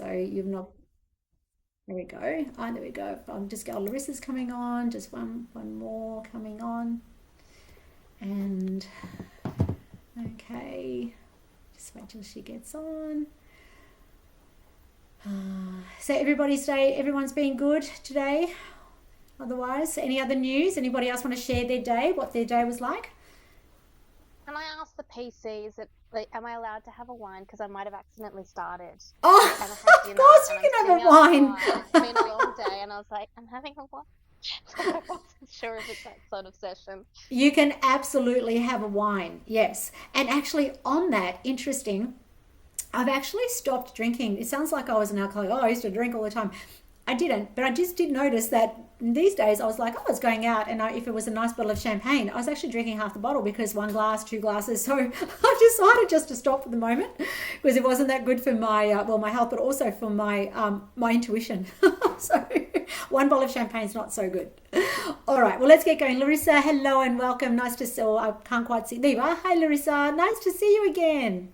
So you've not. There we go. Oh, there we go. I'm just got Larissa's coming on. Just one more coming on. And okay, just wait till she gets on. So everyone's been good today. Otherwise, any other news? Anybody else want to share their day? What their day was like? Can I ask the PC, is it like, am I allowed to have a wine? Because I might have accidentally started Oh, and I had of dinner course and you I'm can sitting have a wine. outside. It's been a long day and I was like, I'm having a wine. I wasn't sure if it's that sort of session. You can absolutely have a wine, yes. And actually, on that, interesting, I've actually stopped drinking. It sounds like I was an alcoholic. Oh, I used to drink all the time. I didn't, but I just did notice that these days I was like, oh, I was going out, and if it was a nice bottle of champagne, I was actually drinking half the bottle because one glass, two glasses. So I've decided just to stop for the moment because it wasn't that good for my my health, but also for my intuition. So one bottle of champagne is not so good. All right, well, let's get going. Larissa, hello and welcome. Nice to see. Oh, I can't quite see. There you are. Hi, Larissa. Nice to see you again.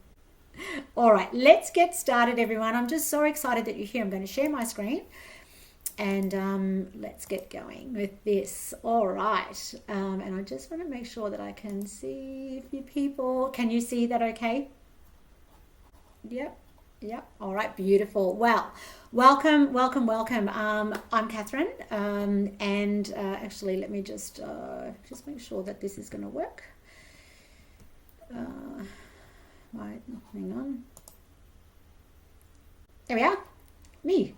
All right, let's get started, everyone. I'm just so excited that you're here. I'm going to share my screen and let's get going with this. All right, and I just want to make sure that I can see a few people. Can you see that okay? Yep. Yep. All right. Beautiful. Well, welcome, welcome, welcome. I'm Catherine, and actually, let me just make sure that this is going to work. Right. Hang on. There we are. Me.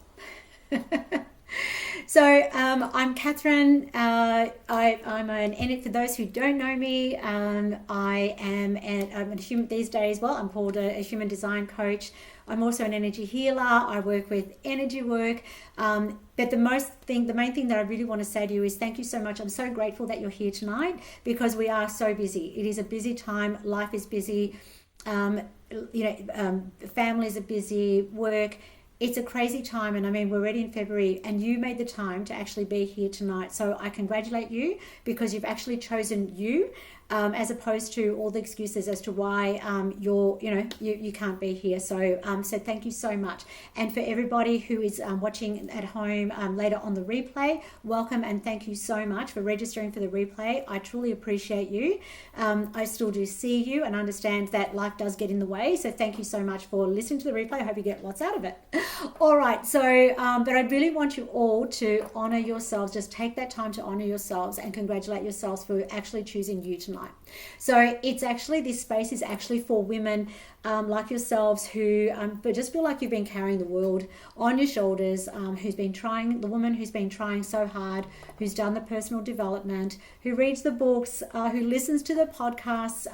So I'm Catherine. I'm for those who don't know me, I'm a human these days. Well, I'm called a human design coach. I'm also an energy healer. I work with energy work. But the main thing that I really want to say to you is thank you so much. I'm so grateful that you're here tonight because we are so busy. It is a busy time. Life is busy. Um, Families are busy. Work, it's a crazy time, and I mean, we're already in February, and you made the time to actually be here tonight. So I congratulate you because you've actually chosen you, as opposed to all the excuses as to why you can't be here. So thank you so much. And for everybody who is watching at home later on the replay, welcome and thank you so much for registering for the replay. I truly appreciate you. I still do see you and understand that life does get in the way. So thank you so much for listening to the replay. I hope you get lots out of it. All right. But I really want you all to honor yourselves. Just take that time to honor yourselves and congratulate yourselves for actually choosing you tonight. So it's actually, this space is actually for women like yourselves who but just feel like you've been carrying the world on your shoulders, the woman who's been trying so hard, who's done the personal development, who reads the books, who listens to the podcasts,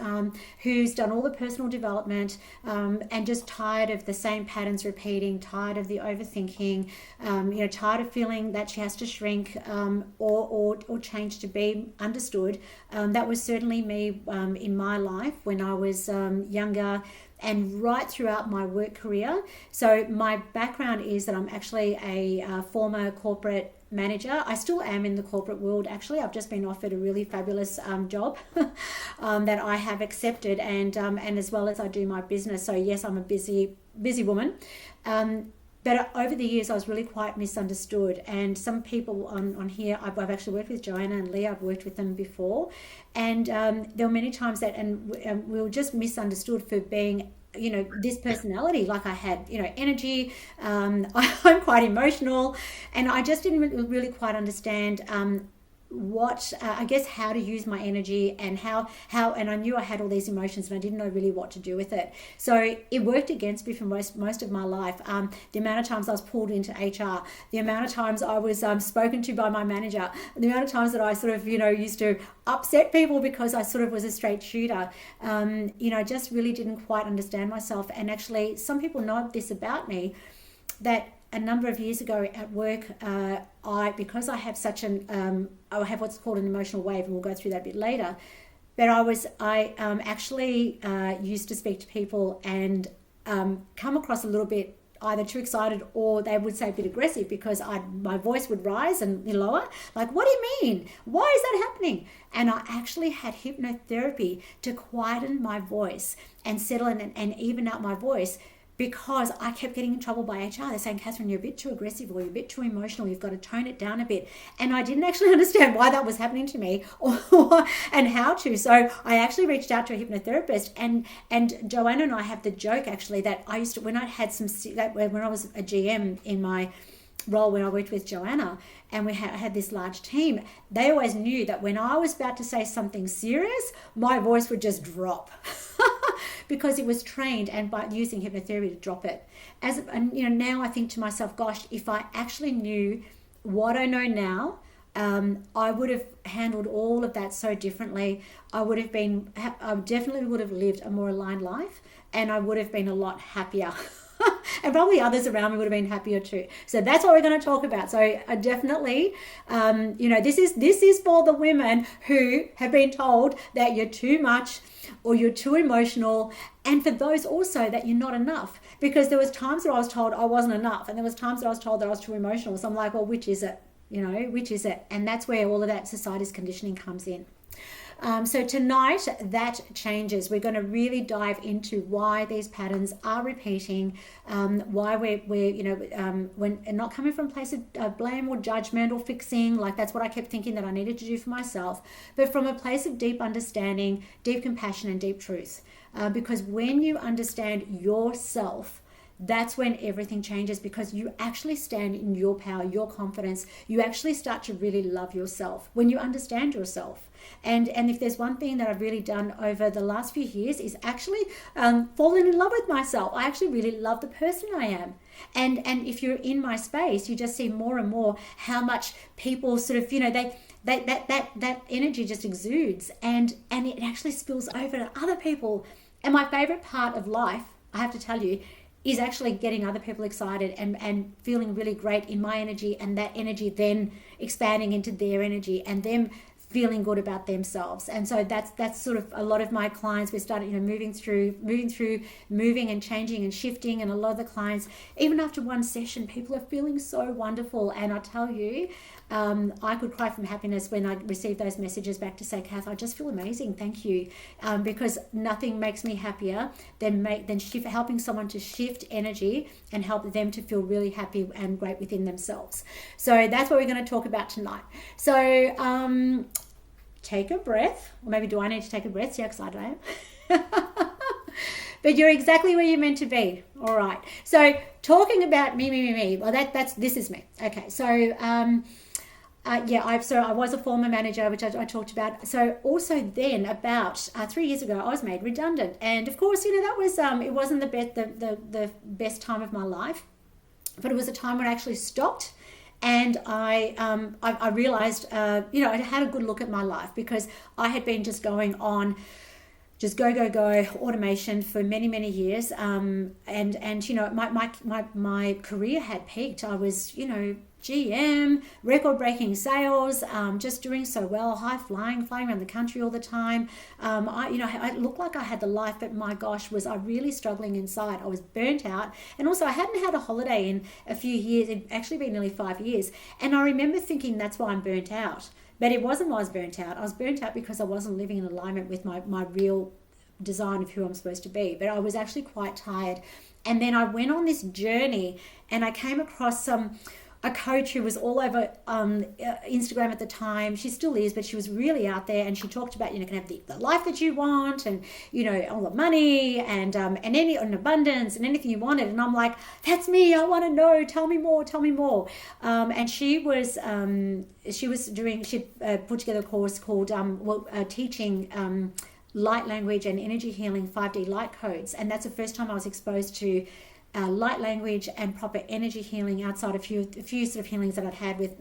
who's done all the personal development, and just tired of the same patterns repeating, tired of the overthinking, tired of feeling that she has to shrink, or change to be understood. That was certainly me in my life when I was younger and right throughout my work career. So my background is that I'm actually a former corporate manager. I still am in the corporate world. Actually, I've just been offered a really fabulous job that I have accepted, and as well as I do my business. So yes, I'm a busy woman. But over the years, I was really quite misunderstood. And some people on here, I've actually worked with Joanna and Leah, I've worked with them before. And there were many times that, we were just misunderstood for being, this personality. Like I had, energy. I'm quite emotional. And I just didn't really quite understand what I guess how to use my energy, and how and I knew I had all these emotions and I didn't know really what to do with it. So it worked against me for most of my life. The amount of times I was pulled into HR, the amount of times I was spoken to by my manager, the amount of times that I sort of used to upset people because I sort of was a straight shooter. Just really didn't quite understand myself. And actually some people know this about me, that a number of years ago at work, because I have I have what's called an emotional wave, and we'll go through that a bit later. But I actually used to speak to people and come across a little bit either too excited, or they would say a bit aggressive, because my voice would rise and lower. Like, what do you mean? Why is that happening? And I actually had hypnotherapy to quieten my voice and settle in and even out my voice, because I kept getting in trouble by HR. They're saying, Katherine, you're a bit too aggressive, or you're a bit too emotional. You've got to tone it down a bit. And I didn't actually understand why that was happening to me and how to. So I actually reached out to a hypnotherapist, and Joanna and I have the joke actually that I used to, when I had when I was a GM in my role when I worked with Joanna, and we had this large team, they always knew that when I was about to say something serious, my voice would just drop because it was trained and by using hypnotherapy to drop it. And now I think to myself, gosh, if I actually knew what I know now, I would have handled all of that so differently. I definitely would have lived a more aligned life, and I would have been a lot happier. And probably others around me would have been happier too. So that's what we're going to talk about. So I definitely, this is for the women who have been told that you're too much or you're too emotional, and for those also that you're not enough. Because there was times that I was told I wasn't enough, and there was times that I was told that I was too emotional. So I'm like, well, which is it? Which is it? And that's where all of that society's conditioning comes in. So tonight that changes. We're going to really dive into why these patterns are repeating, why we're when and not coming from a place of blame or judgment or fixing, like that's what I kept thinking that I needed to do for myself, but from a place of deep understanding, deep compassion, and deep truth. Because when you understand yourself, that's when everything changes, because you actually stand in your power, your confidence. You actually start to really love yourself when you understand yourself. And if there's one thing that I've really done over the last few years is actually fallen in love with myself. I actually really love the person I am. And if you're in my space, you just see more and more how much people sort of, that energy just exudes, and it actually spills over to other people. And my favorite part of life, I have to tell you, is actually getting other people excited and feeling really great in my energy, and that energy then expanding into their energy and them feeling good about themselves. And so that's sort of a lot of my clients. We started moving and changing and shifting, and a lot of the clients, even after one session, people are feeling so wonderful. And I tell you, I could cry from happiness when I received those messages back to say, Kath, I just feel amazing, thank you, because nothing makes me happier than helping someone to shift energy and help them to feel really happy and great within themselves. So that's what we're going to talk about tonight. So take a breath, or maybe do I need to take a breath? See how excited I am. But you're exactly where you're meant to be. All right. So talking about me. Well, this is me. Okay. So I was a former manager, which I talked about. So also then about 3 years ago, I was made redundant, and of course, that was it wasn't the best time of my life, but it was a time when I actually stopped. And I realized, I had a good look at my life, because I had been just going on, just go automation for many years. My career had peaked. I was, GM, record-breaking sales, just doing so well, flying around the country all the time. I looked like I had the life, but my gosh, was I really struggling inside. I was burnt out, and also I hadn't had a holiday in a few years. It'd actually been nearly 5 years, and I remember thinking that's why I'm burnt out. But it wasn't why I was burnt out. I was burnt out because I wasn't living in alignment with my real design of who I'm supposed to be. But I was actually quite tired, and then I went on this journey, and I came across a coach who was all over Instagram at the time. She still is, but she was really out there, and she talked about, can have the life that you want, and all the money and abundance and anything you wanted. And I'm like, that's me. I want to know. Tell me more. And she put together a course called teaching light language and energy healing 5D light codes, and that's the first time I was exposed to light language and proper energy healing outside a few sort of healings that I'd had I'd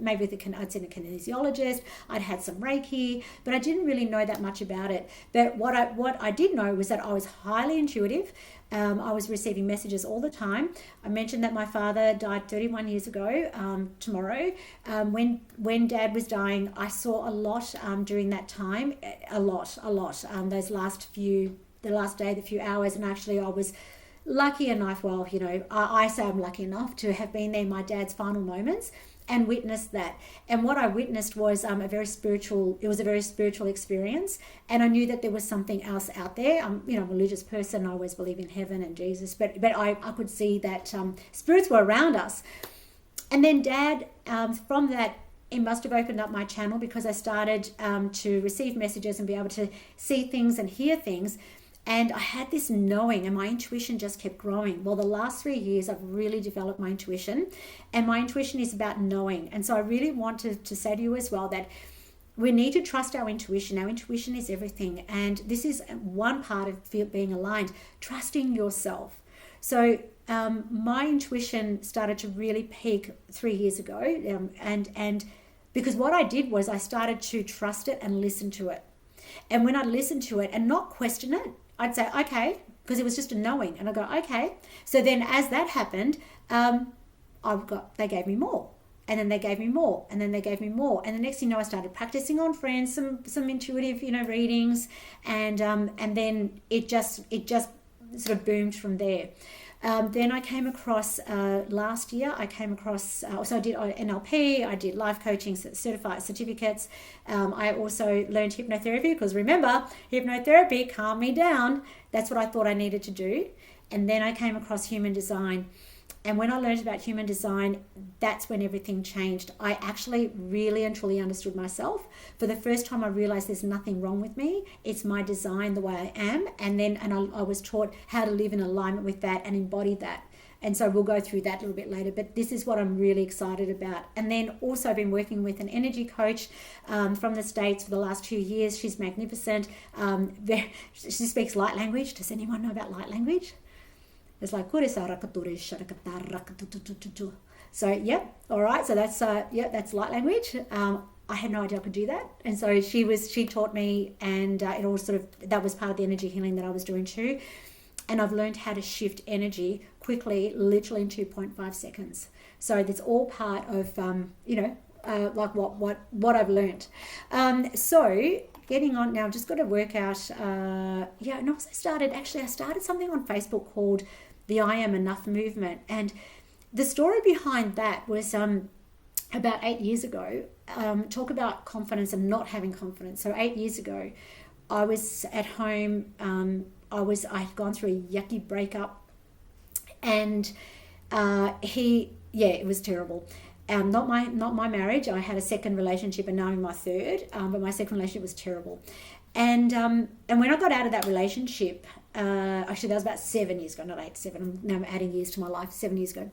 seen a kinesiologist, I'd had some Reiki, but I didn't really know that much about it. But what I did know was that I was highly intuitive. I was receiving messages all the time. I mentioned that my father died 31 years ago tomorrow. When Dad was dying, I saw a lot during that time, a lot. The last day, the few hours, and actually I was lucky enough, well, I say I'm lucky enough to have been there in my dad's final moments and witnessed that. And what I witnessed was it was a very spiritual experience. And I knew that there was something else out there. I'm a religious person. I always believe in heaven and Jesus, but I could see that spirits were around us. And then Dad, from that, it must have opened up my channel, because I started to receive messages and be able to see things and hear things. And I had this knowing, and my intuition just kept growing. Well, the last 3 years, I've really developed my intuition, and my intuition is about knowing. And so I really want to say to you as well that we need to trust our intuition. Our intuition is everything. And this is one part of being aligned, trusting yourself. So my intuition started to really peak 3 years ago. And because what I did was I started to trust it and listen to it. And when I listened to it and not question it, I'd say, okay, because it was just a knowing. And I go, okay. So then as that happened, they gave me more. And then they gave me more. And then they gave me more. And the next thing you know, I started practicing on friends, some intuitive, readings. And then it just sort of boomed from there. Then I came across, last year, so I did NLP, I did life coaching, certified certificates. I also learned hypnotherapy, because remember, hypnotherapy calmed me down. That's what I thought I needed to do. And then I came across human design. And when I learned about human design, that's when everything changed. I actually really and truly understood myself. For the first time, I realized there's nothing wrong with me. It's my design, the way I am. And I was taught how to live in alignment with that and embody that. And so we'll go through that a little bit later. But this is what I'm really excited about. And then also I've been working with an energy coach from the States for the last 2 years. She's magnificent. She speaks light language. Does anyone know about light language? It's like so yep, all right. So that's that's light language. I had no idea I could do that, and so she taught me, and it all that was part of the energy healing that I was doing too. And I've learned how to shift energy quickly, literally in 2.5 seconds. So that's all part of like what I've learned. So getting on now, I've just got to work out. And also I started something on Facebook called the I Am Enough movement, and the story behind that was about 8 years ago. Talk about confidence and not having confidence. So 8 years ago, I was at home. I had gone through a yucky breakup, and it was terrible. Not my marriage. I had a second relationship, and now I'm in my third. But my second relationship was terrible, and when I got out of that relationship, actually that was about 7 years ago, not 8, 7. Now I'm adding years to my life. 7 years ago,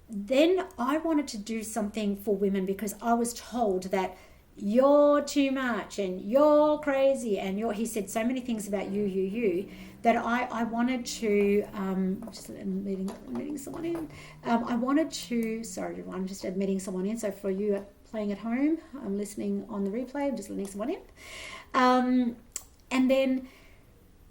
then I wanted to do something for women, because I was told that you're too much and you're crazy and he said so many things about you that I wanted to just admitting someone in. I wanted to, sorry everyone, I'm just admitting someone in. So for you playing at home, I'm listening on the replay, I'm just letting someone in. And then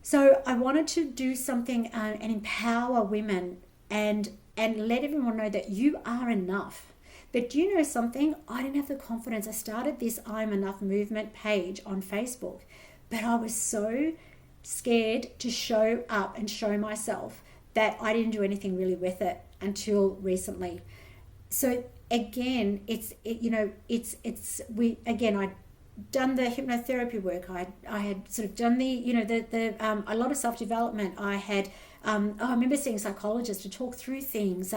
so I wanted to do something and empower women and let everyone know that you are enough. But do you know something? I didn't have the confidence. I started this I'm Enough movement page on Facebook, but I was so scared to show up and show myself that I didn't do anything really with it until recently. So again, I'd done the hypnotherapy work. I had sort of done a lot of self-development. I had, I remember seeing psychologists to talk through things.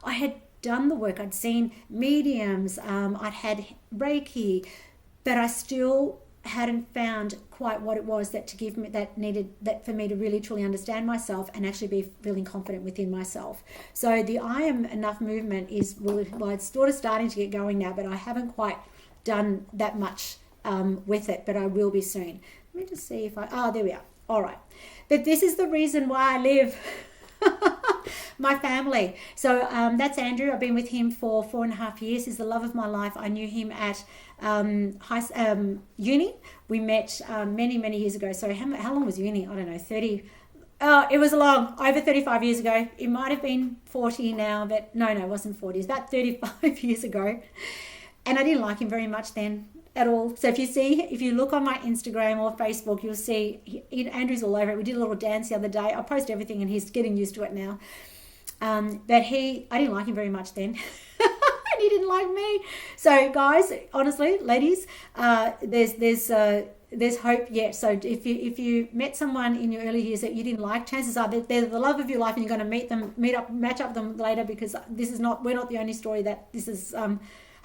I had done the work. I'd seen mediums. I'd had Reiki, but I still hadn't found quite what it was that for me to really truly understand myself and actually be feeling confident within myself. So the I Am Enough movement it's sort of starting to get going now, but I haven't quite done that much with it, but I will be soon. Let me just see if there we are. All right. But this is the reason why I live. My family. So that's Andrew. I've been with him for 4.5 years. He's the love of my life. I knew him at uni. We met many years ago. So how long was uni? I don't know, 30. It was over 35 years ago. It might have been 40 now, but no, it wasn't 40. It was about 35 years ago. And I didn't like him very much then. at all. So if you look on my Instagram or Facebook, you'll see Andrew's all over it. We did a little dance the other day. I post everything and he's getting used to it now. But I didn't like him very much then. And he didn't like me. So guys, honestly, ladies, there's hope yet. So if you met someone in your early years that you didn't like, chances are that they're the love of your life, and you're going to match up with them later, because we're not the only story that this is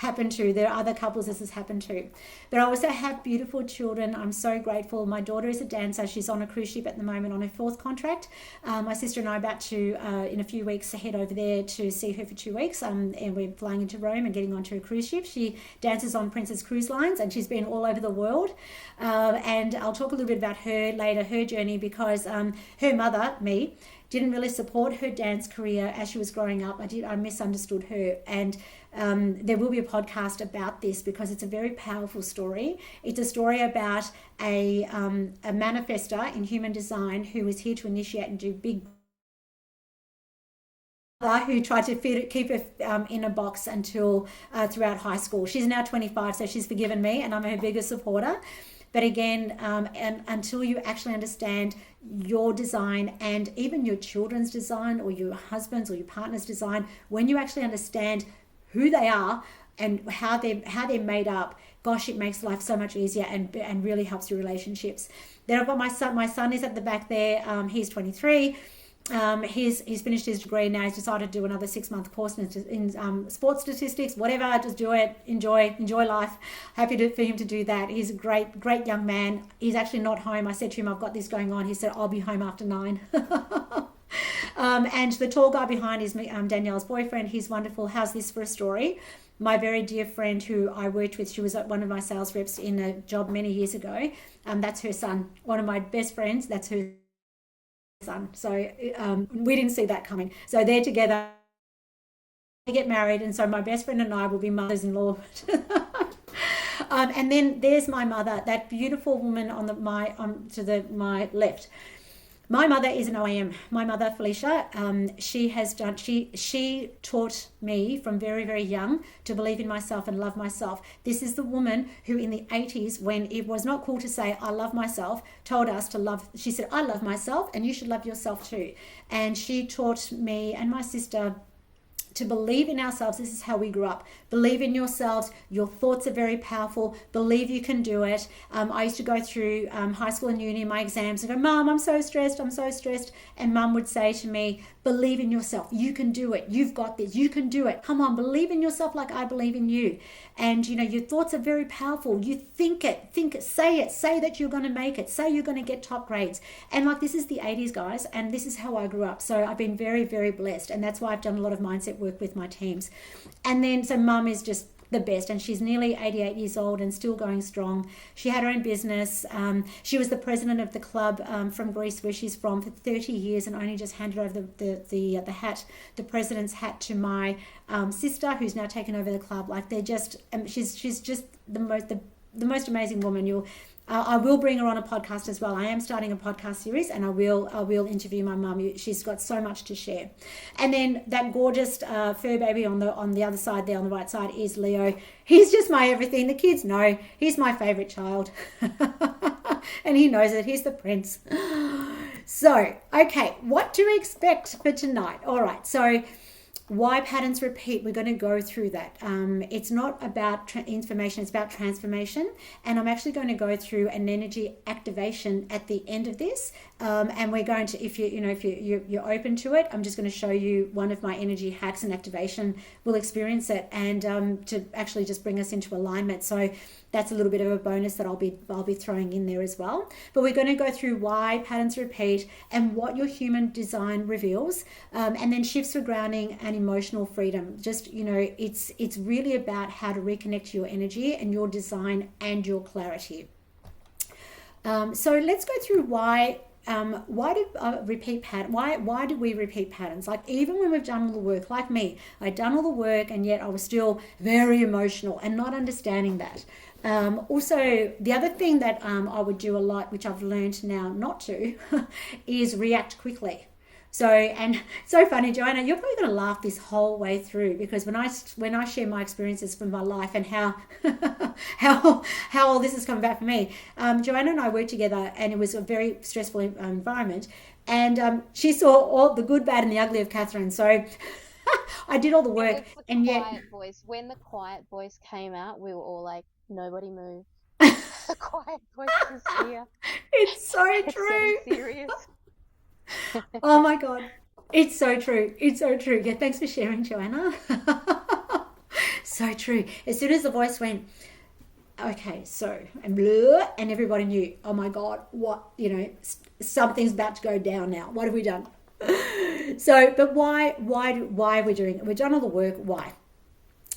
happened to. There are other couples this has happened to. But I also have beautiful children. I'm so grateful. My daughter is a dancer. She's on a cruise ship at the moment on her 4th contract. My sister and I are about to, in a few weeks, head over there to see her for 2 weeks. And we're flying into Rome and getting onto a cruise ship. She dances on Princess Cruise Lines, and she's been all over the world. And I'll talk a little bit about her later, her journey, because her mother, me, didn't really support her dance career as she was growing up. I misunderstood her, and there will be a podcast about this, because it's a very powerful story. It's a story about a manifestor in human design who was here to initiate and do big, who tried to keep her in a box until throughout high school. She's now 25, so she's forgiven me, and I'm her biggest supporter. But again, and until you actually understand your design, and even your children's design, or your husband's or your partner's design, when you actually understand who they are and how they're made up, gosh, it makes life so much easier and really helps your relationships. Then I've got my son. My son is at the back there. He's 23. He's finished his degree now. He's decided to do another 6-month course in sports statistics. Whatever, just do it. Enjoy life. Happy for him to do that. He's a great young man. He's actually not home. I said to him, I've got this going on. He said, I'll be home after 9. And the tall guy behind is Danielle's boyfriend. He's wonderful. How's this for a story? My very dear friend who I worked with, she was one of my sales reps in a job many years ago. That's her son. One of my best friends, that's her son. So we didn't see that coming. So they're together, they get married, and so my best friend and I will be mothers-in-law. And then there's my mother, that beautiful woman on my left. My mother is an OAM. My mother, Felicia, she taught me from very, very young to believe in myself and love myself. This is the woman who in the 80s, when it was not cool to say, I love myself, told us to love. She said, I love myself and you should love yourself too. And she taught me and my sister to believe in ourselves. This is how we grew up. Believe in yourselves. Your thoughts are very powerful. Believe you can do it. I used to go through high school and uni, my exams, and go, Mom, I'm so stressed. And Mum would say to me, believe in yourself. You can do it. You've got this. You can do it. Come on, believe in yourself like I believe in you. And your thoughts are very powerful. You think it, say that you're going to make it, say you're going to get top grades. And this is the 80s, guys, and this is how I grew up. So I've been very, very blessed, and that's why I've done a lot of mindset work with my teams. And then, so Mum is just the best, and she's nearly 88 years old and still going strong. She had her own business. She was the president of the club from Greece, where she's from, for 30 years, and only just handed over the president's hat to my sister, who's now taken over the club. They're just, she's just the most amazing woman. I will bring her on a podcast as well. I am starting a podcast series, and I will interview my mum. She's got so much to share. And then that gorgeous fur baby on the other side there, on the right side, is Leo. He's just my everything. The kids know he's my favorite child, and he knows it. He's the prince. So, okay, what to expect for tonight? All right, so why patterns repeat? We're going to go through that. It's not about information, it's about transformation. And I'm actually going to go through an energy activation at the end of this. And we're going to, if you're open to it, I'm just going to show you one of my energy hacks and activation. We'll experience it, and to actually just bring us into alignment. So that's a little bit of a bonus that I'll be throwing in there as well. But we're going to go through why patterns repeat and what your human design reveals, and then shifts for grounding and emotional freedom. Just, it's really about how to reconnect your energy and your design and your clarity. So let's go through why do we repeat patterns? Even when we've done all the work, like me, I'd done all the work, and yet I was still very emotional and not understanding that. Also, the other thing that I would do a lot, which I've learned now not to, is react quickly. So, and so funny, Joanna, you're probably going to laugh this whole way through, because when I share my experiences from my life and how how all this has come back for me. Joanna and I worked together, and it was a very stressful environment. And she saw all the good, bad, and the ugly of Katherine. So I did all the work, It's the and yet quiet voice. When the quiet voice came out, we were all like, nobody move. The quiet voice is here. it's so It's getting true. serious. Oh my God. It's so true. It's so true. Yeah, thanks for sharing, Joanna. So true. As soon as the voice went, okay, so, and blah, and everybody knew, oh my God, what, something's about to go down now. What have we done? So, but why are we doing it? We've done all the work. Why?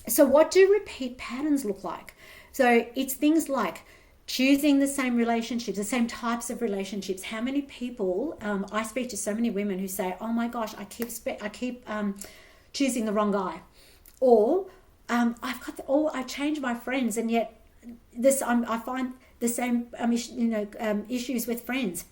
So, what do repeat patterns look like? So, it's things like choosing the same relationships, the same types of relationships. How many people? I speak to so many women who say, "Oh my gosh, I keep choosing the wrong guy," or I change my friends, and yet I find the same issues with friends.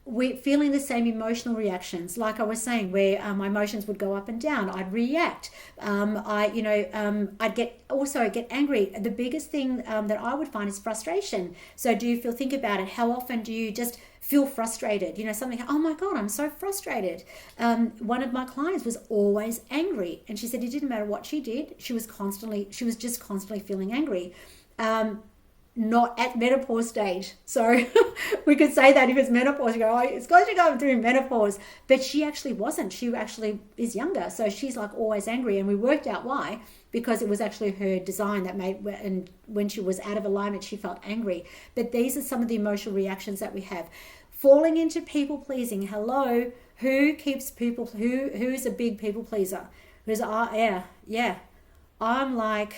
We're feeling the same emotional reactions, like I was saying, where my emotions would go up and down. I'd react. I'd get angry. The biggest thing that I would find is frustration. So think about it. How often do you just feel frustrated? Something, oh my God, I'm so frustrated. One of my clients was always angry, and she said it didn't matter what she did. She was just constantly feeling angry. Not at menopause stage. So we could say that if it's menopause, you go, oh, it's because you're going through menopause. But she actually wasn't. She actually is younger. So she's like always angry. And we worked out why, because it was actually her design that made, and when she was out of alignment, she felt angry. But these are some of the emotional reactions that we have. Falling into people pleasing. Hello, who's a big people pleaser? Yeah. I'm like,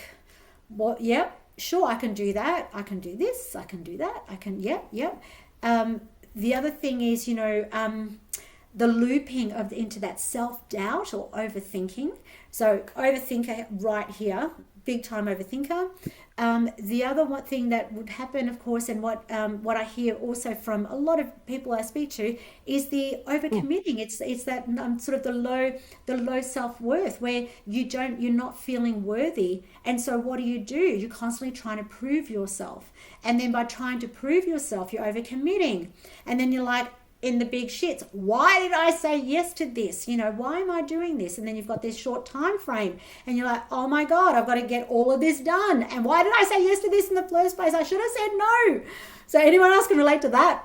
what? Yep. Sure, I can do that. I can do this. I can do that. Yep. The other thing is, the looping into that self-doubt or overthinking. So overthinker right here, big time overthinker. The other thing that would happen, of course, and what I hear also from a lot of people I speak to, is the overcommitting. It's that sort of the low self-worth, where you're not feeling worthy, and so what do? You're constantly trying to prove yourself, and then by trying to prove yourself, you're overcommitting, and then you're like, in the big shits, why did I say yes to this? Why am I doing this? And then you've got this short time frame, and you're like, oh my God, I've got to get all of this done. And why did I say yes to this in the first place? I should have said no. So anyone else can relate to that?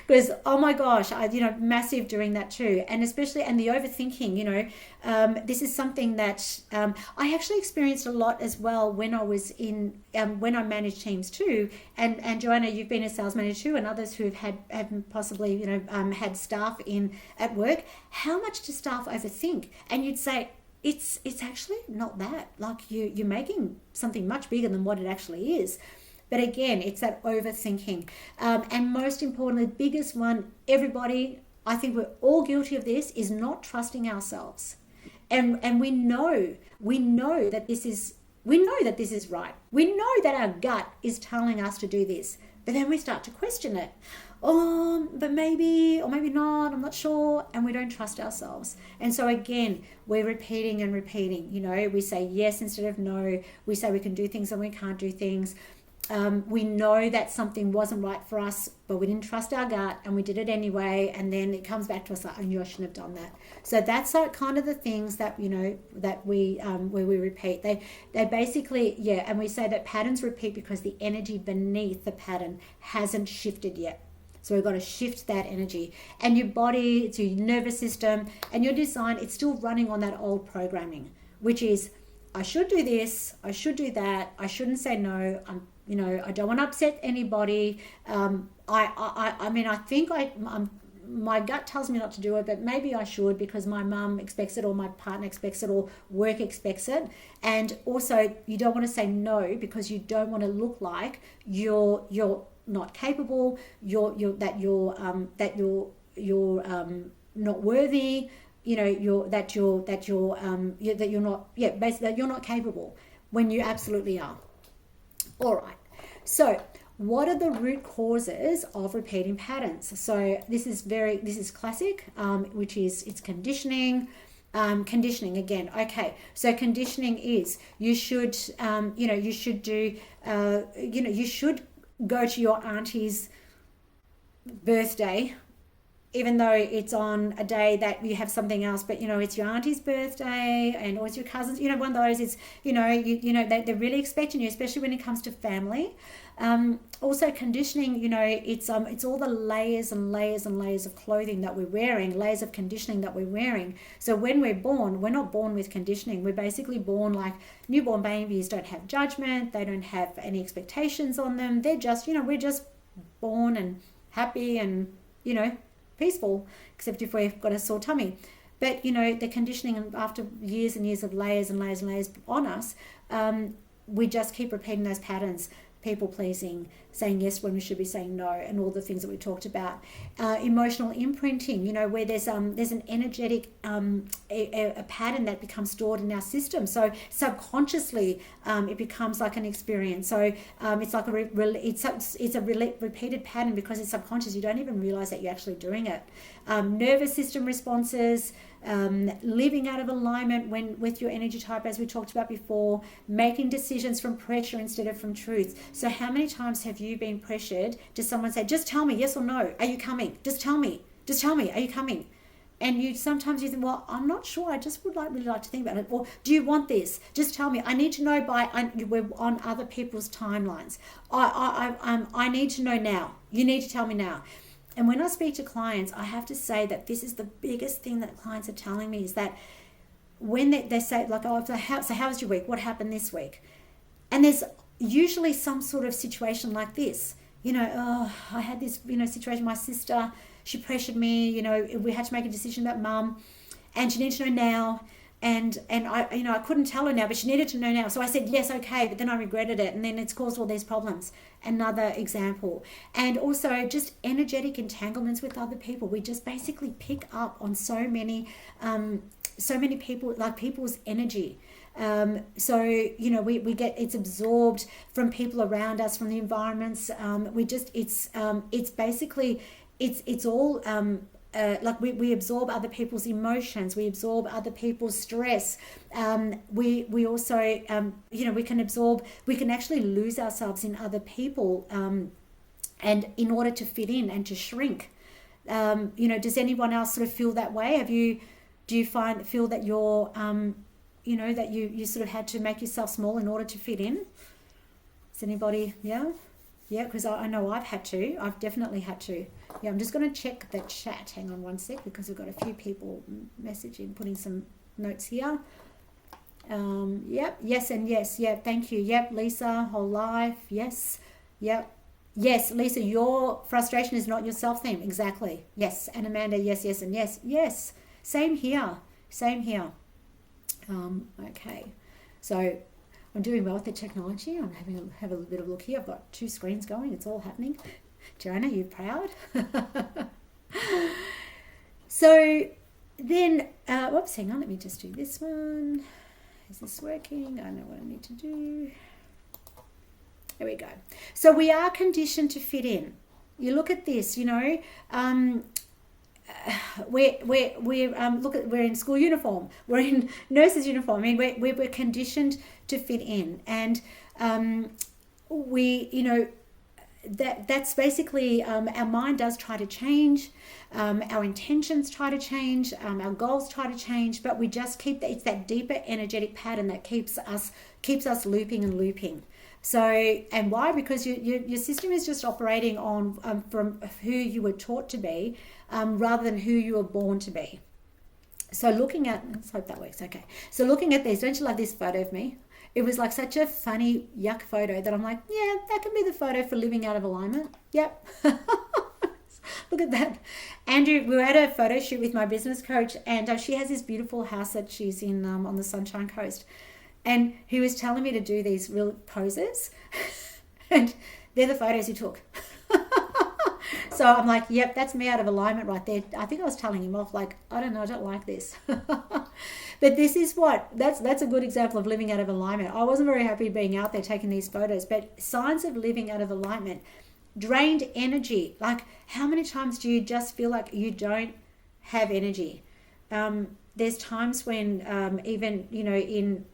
Because, oh my gosh, massive doing that too. And especially, and the overthinking, this is something that I actually experienced a lot as well when I was when I managed teams too. And Joanna, you've been a sales manager too, and others who have possibly, had staff at work. How much do staff overthink? And you'd say, it's actually not that. Like you're making something much bigger than what it actually is. But again, it's that overthinking. And most importantly, the biggest one, everybody, I think we're all guilty of this, is not trusting ourselves. And we know that this is right. We know that our gut is telling us to do this. But then we start to question it. Oh, but maybe, or maybe not, I'm not sure. And we don't trust ourselves. And so again, we're repeating and repeating. We say yes instead of no. We say we can do things and we can't do things. We know that something wasn't right for us, but we didn't trust our gut and we did it anyway. And then it comes back to us like, oh, I shouldn't have done that. So that's kind of the things that, that we, where we repeat. They basically, and we say that patterns repeat because the energy beneath the pattern hasn't shifted yet. So we've got to shift that energy. And your body, it's your nervous system, and your design, it's still running on that old programming, which is, I should do this, I should do that, I shouldn't say no, I don't want to upset anybody. I think my gut tells me not to do it, but maybe I should because my mum expects it, or my partner expects it, or work expects it. And also, you don't want to say no because you don't want to look like you're not capable, you're not worthy. That you're not capable when you absolutely are. All right. So what are the root causes of repeating patterns? So this is classic, which is it's conditioning. Conditioning again. Okay, so conditioning is you should you should do you should go to your auntie's birthday, even though it's on a day that you have something else, but it's your auntie's birthday and or it's your cousin's, one of those. It's they're really expecting you, especially when it comes to family. Also conditioning, it's all the layers and layers and layers of clothing that we're wearing, layers of conditioning that we're wearing. So when we're born, we're not born with conditioning. We're basically born like newborn babies don't have judgment, they don't have any expectations on them. They're just, we're just born and happy and peaceful, except if we've got a sore tummy. But the conditioning, after years and years of layers and layers and layers on us, we just keep repeating those patterns. People pleasing, saying yes when we should be saying no, and all the things that we talked about. Emotional imprinting, where there's an energetic a pattern that becomes stored in our system. So subconsciously, it becomes like an experience. So it's like it's a repeated pattern because it's subconscious. You don't even realize that you're actually doing it. Nervous system responses. Living out of alignment with your energy type, as we talked about before, making decisions from pressure instead of from truth. So how many times have you been pressured to someone say, just tell me yes or no, are you coming? Just tell me, are you coming? And you sometimes think, well, I'm not sure, I just would really like to think about it. Or do you want this? Just tell me. I need to know we're on other people's timelines. I need to know now. You need to tell me now. And when I speak to clients, I have to say that this is the biggest thing that clients are telling me is that when they say, like, oh, so how was your week? What happened this week? And there's usually some sort of situation like this. I had this, situation. My sister, she pressured me, we had to make a decision about mum and she needed to know now. And I couldn't tell her now, but she needed to know now. So I said, yes, okay, but then I regretted it. And then it's caused all these problems. Another example. And also just energetic entanglements with other people. We just basically pick up on so many people, like people's energy. So, we get, it's absorbed from people around us, from the environments. It's basically, it's all, like we absorb other people's emotions, we absorb other people's stress. We also, we can actually lose ourselves in other people, and in order to fit in and to shrink. Does anyone else sort of feel that way? Do you feel that you're, that you sort of had to make yourself small in order to fit in? Is anybody, yeah? Yeah, because I know I've had to. I've definitely had to. Yeah, I'm just going to check the chat. Hang on one sec, because we've got a few people messaging, putting some notes here. Yep, yes and yes. Yeah, thank you. Yep, Lisa, whole life. Yes. Yep. Yes, Lisa, your frustration is not your self-theme. Exactly. Yes. And Amanda, yes, yes, and yes. Yes. Same here. Same here. Okay. So I'm doing well with the technology. I'm have a little bit of a look here. I've got 2 screens going. It's all happening. Joanna, you proud? So then, whoops, hang on. Let me just do this one. Is this working? I know what I need to do. There we go. So we are conditioned to fit in. You look at this, we're in school uniform, we're in nurses uniform. I mean, we're conditioned to fit in, and that's basically, our mind does try to change, our intentions try to change, our goals try to change, but we just it's that deeper energetic pattern that keeps us looping and looping. So, and why? Because your system is just operating on from who you were taught to be, rather than who you were born to be. So let's hope that works. Okay. So looking at this, don't you love this photo of me? It was like such a funny yuck photo that I'm like, yeah, that can be the photo for living out of alignment. Yep. Look at that. Andrew, we were at a photo shoot with my business coach, and she has this beautiful house that she's in on the Sunshine Coast. And he was telling me to do these real poses. And they're the photos he took. So I'm like, yep, that's me out of alignment right there. I think I was telling him off, like, I don't know, I don't like this. But this is what that's a good example of living out of alignment. I wasn't very happy being out there taking these photos, but signs of living out of alignment. Drained energy. Like, how many times do you just feel like you don't have energy? There's times when even,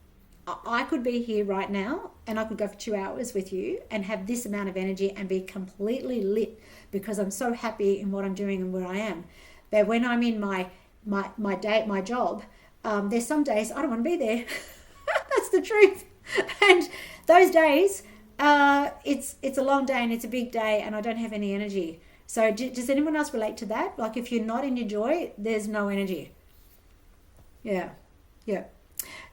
I could be here right now and I could go for 2 hours with you and have this amount of energy and be completely lit because I'm so happy in what I'm doing and where I am. But when I'm in my job, there's some days I don't want to be there. That's the truth. And those days, it's a long day and it's a big day and I don't have any energy. So does anyone else relate to that? Like, if you're not in your joy, there's no energy. Yeah.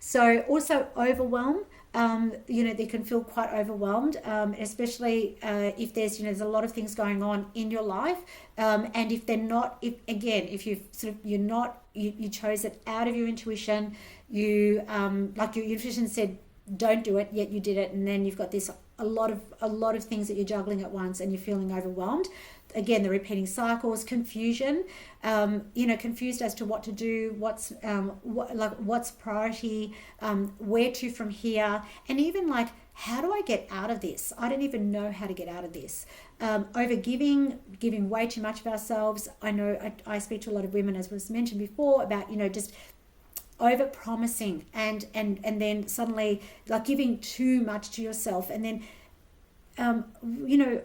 So also overwhelm. They can feel quite overwhelmed, especially if there's a lot of things going on in your life, and if you chose it out of your intuition, like your intuition said don't do it, yet you did it, and then you've got this a lot of things that you're juggling at once and you're feeling overwhelmed. Again, the repeating cycles, confusion, confused as to what to do, what's priority, where to from here, and even like, how do I get out of this? I don't even know how to get out of this. Overgiving, giving way too much of ourselves. I know I speak to a lot of women, as was mentioned before, about just over promising and then suddenly like giving too much to yourself, and then I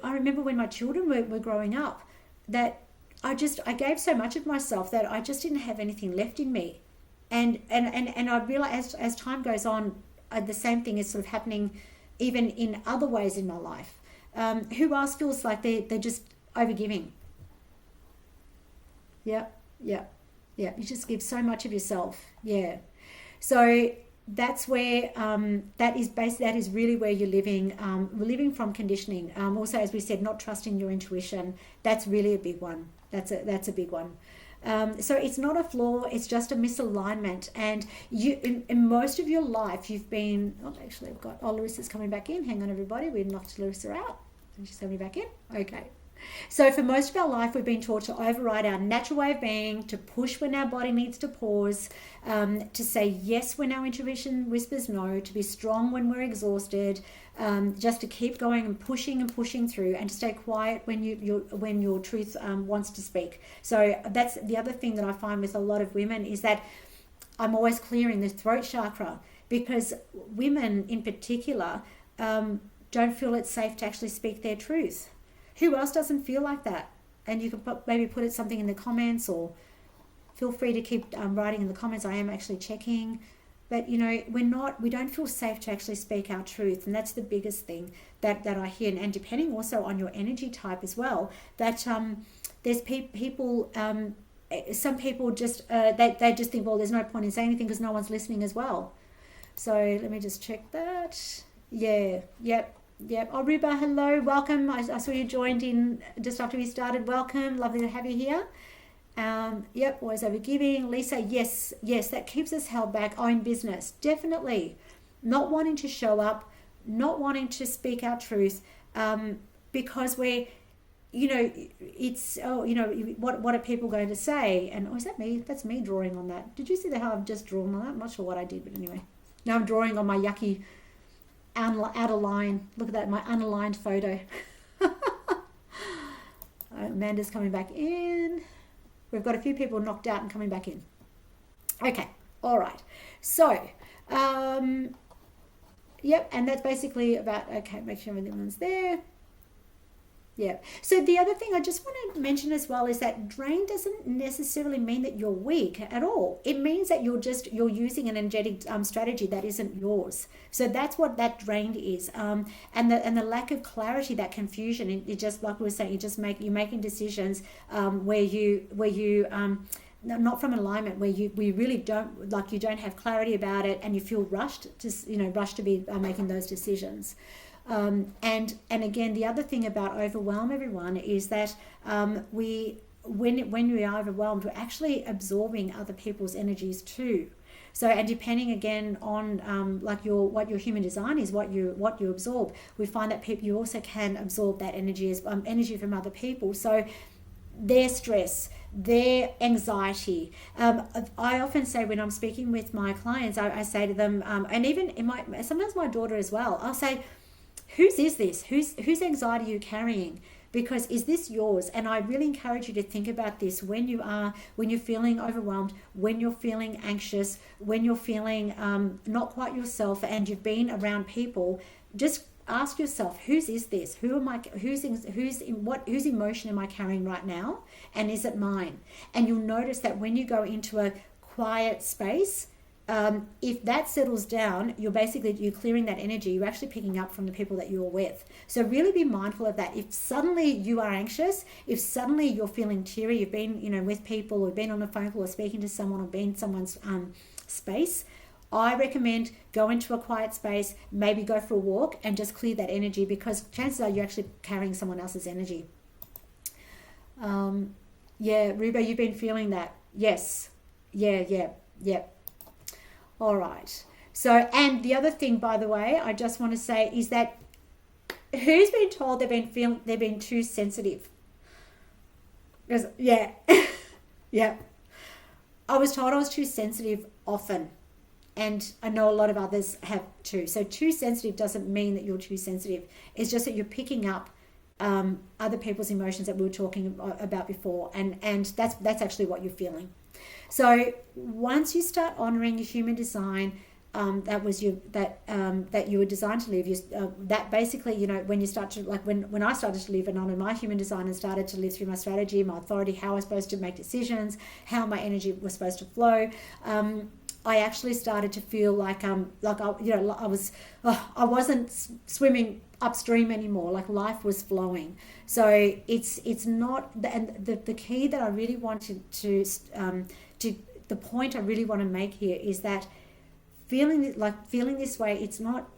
remember when my children were growing up that I gave so much of myself that I just didn't have anything left in me, and I realized as time goes on, the same thing is sort of happening even in other ways in my life. Who else feels like they're just overgiving? Yeah. You just give so much of yourself. Yeah. So that's where that is really where you're living. We're living from conditioning. Also, as we said, not trusting your intuition. That's really a big one. That's a big one. So it's not a flaw. It's just a misalignment. And you, in most of your life, you've been. Oh, actually, I've got. Oh, Larissa's coming back in. Hang on, everybody. We knocked Larissa out. She's coming back in. Okay. So for most of our life, we've been taught to override our natural way of being, to push when our body needs to pause, to say yes when our intuition whispers no, to be strong when we're exhausted, just to keep going and pushing through, and to stay quiet when your truth wants to speak. So that's the other thing that I find with a lot of women, is that I'm always clearing the throat chakra, because women in particular don't feel it's safe to actually speak their truth. Who else doesn't feel like that? And you can maybe put something in the comments, or feel free to keep writing in the comments. I am actually checking. But, we don't feel safe to actually speak our truth. And that's the biggest thing that I hear. And depending also on your energy type as well, that there's people, some people just, they just think, well, there's no point in saying anything because no one's listening as well. So let me just check that. Yeah, yep. Oh, Ruba, hello, welcome. I saw you joined in just after we started. Welcome, lovely to have you here. Yep, always overgiving. Lisa, yes, that keeps us held back. Oh, in business, definitely. Not wanting to show up, not wanting to speak our truth, because we're, it's, what are people going to say? And, is that me? That's me drawing on that. Did you see how I've just drawn on that? I'm not sure what I did, but anyway. Now I'm drawing on my yucky out of line. Look at that, my unaligned photo. Amanda's coming back in. We've got a few people knocked out and coming back in. Okay, all right. So, yep, and that's basically about, okay, make sure everyone's there. Yeah. So the other thing I just want to mention as well is that drain doesn't necessarily mean that you're weak at all. It means that you're using an energetic strategy that isn't yours. So that's what that drained is. And the lack of clarity, that confusion. It just, like we were saying, you're making decisions where you not from alignment, where we really don't, like, you don't have clarity about it, and you feel rushed to be making those decisions. And again, the other thing about overwhelm, everyone, is that when we are overwhelmed, we're actually absorbing other people's energies too. So, and depending again on what your human design is, what you absorb, we find that you also can absorb that energy as energy from other people. So their stress, their anxiety. I often say when I'm speaking with my clients, I say to them, and even sometimes my daughter as well, I'll say, whose is this? Whose anxiety are you carrying? Because is this yours? And I really encourage you to think about this when you're feeling overwhelmed, when you're feeling anxious, when you're feeling not quite yourself, and you've been around people. Just ask yourself, whose is this? Whose emotion am I carrying right now? And is it mine? And you'll notice that when you go into a quiet space, if that settles down, you're clearing that energy. You're actually picking up from the people that you're with. So really be mindful of that. If suddenly you are anxious, if suddenly you're feeling teary, you've been with people, or been on a phone call, or speaking to someone, or been in someone's space, I recommend go into a quiet space, maybe go for a walk, and just clear that energy, because chances are you're actually carrying someone else's energy. Yeah, Rubo, you've been feeling that. Yes. Yeah. All right. So, and the other thing, by the way, I just want to say is that who's been told they've been too sensitive? Because, yeah. Yeah. I was told I was too sensitive often. And I know a lot of others have too. So too sensitive doesn't mean that you're too sensitive. It's just that you're picking up other people's emotions that we were talking about before. And that's actually what you're feeling. So once you start honoring your human design, that you were designed to live, that basically, when you start to, like when I started to live and honor my human design and started to live through my strategy, my authority, how I was supposed to make decisions, how my energy was supposed to flow, I actually started to feel like I wasn't swimming upstream anymore. Like life was flowing. So it's not, and the key that I really wanted to the point I really want to make here is that feeling this way, it's not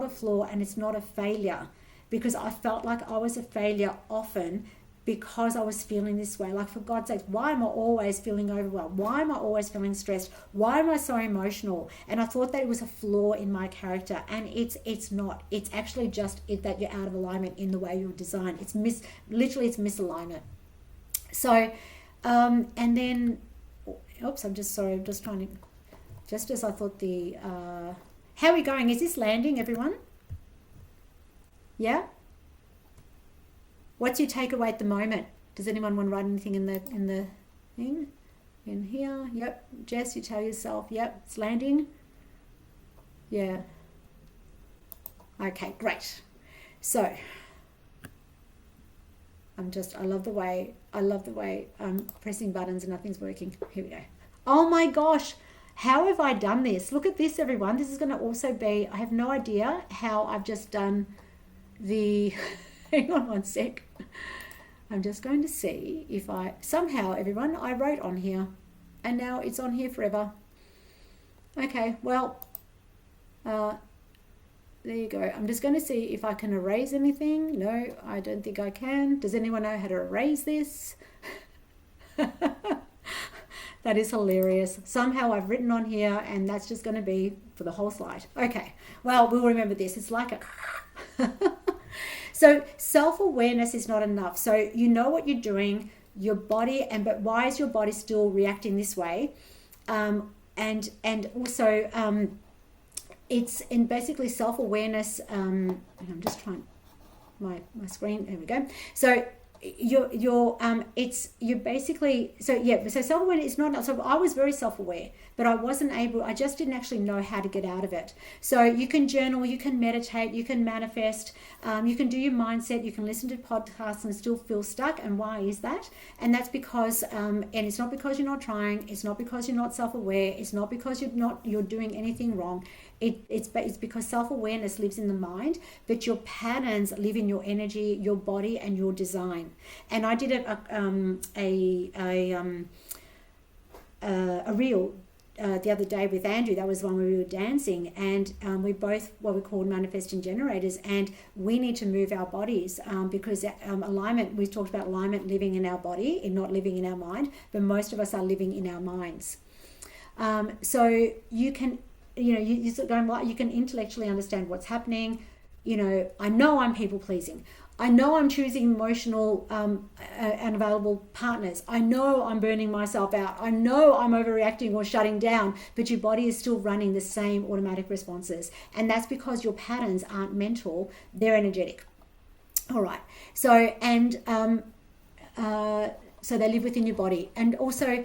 a flaw, and it's not a failure, because I felt like I was a failure often because I was feeling this way. Like, for God's sake, why am I always feeling overwhelmed? Why am I always feeling stressed? Why am I so emotional? And I thought that it was a flaw in my character, and it's not. It's actually just that you're out of alignment in the way you're designed. It's misalignment. So, and then, oops, I'm just sorry. I'm just trying to, just as I thought how are we going? Is this landing, everyone? Yeah? What's your takeaway at the moment? Does anyone want to write anything in the thing? In here? Yep. Jess, you tell yourself, yep, it's landing. Yeah. Okay, great. So I love the way I'm pressing buttons and nothing's working. Here we go. Oh my gosh. How have I done this? Look at this, everyone. This is going to also be, I have no idea how I've just done the, hang on one sec. I'm just going to see if somehow, everyone, I wrote on here and now it's on here forever. Okay, well, there you go. I'm just going to see if I can erase anything. No, I don't think I can. Does anyone know how to erase this? That is hilarious. Somehow I've written on here and that's just going to be for the whole slide. Okay, well, we'll remember this. It's like a... So self-awareness is not enough. So you know what you're doing, your body, but why is your body still reacting this way? And also it's in basically self-awareness. I'm just trying my screen. There we go. So you're basically, so self-awareness is not, so I was very self-aware, but I just didn't actually know how to get out of it. So you can journal, you can meditate, you can manifest, you can do your mindset, you can listen to podcasts and still feel stuck. And why is that? And that's because, and it's not because you're not trying, it's not because you're not self-aware, it's not because you're doing anything wrong. It's because self-awareness lives in the mind, but your patterns live in your energy, your body, and your design. And I did a reel the other day with Andrew. That was when we were dancing, and we both what we call manifesting generators, and we need to move our bodies because alignment. We talked about alignment living in our body and not living in our mind, but most of us are living in our minds. So you can. You're going, well, you can intellectually understand what's happening. I know I'm people pleasing. I know I'm choosing emotional unavailable partners. I know I'm burning myself out. I know I'm overreacting or shutting down, but your body is still running the same automatic responses. And that's because your patterns aren't mental, they're energetic. All right. So, so they live within your body. And also,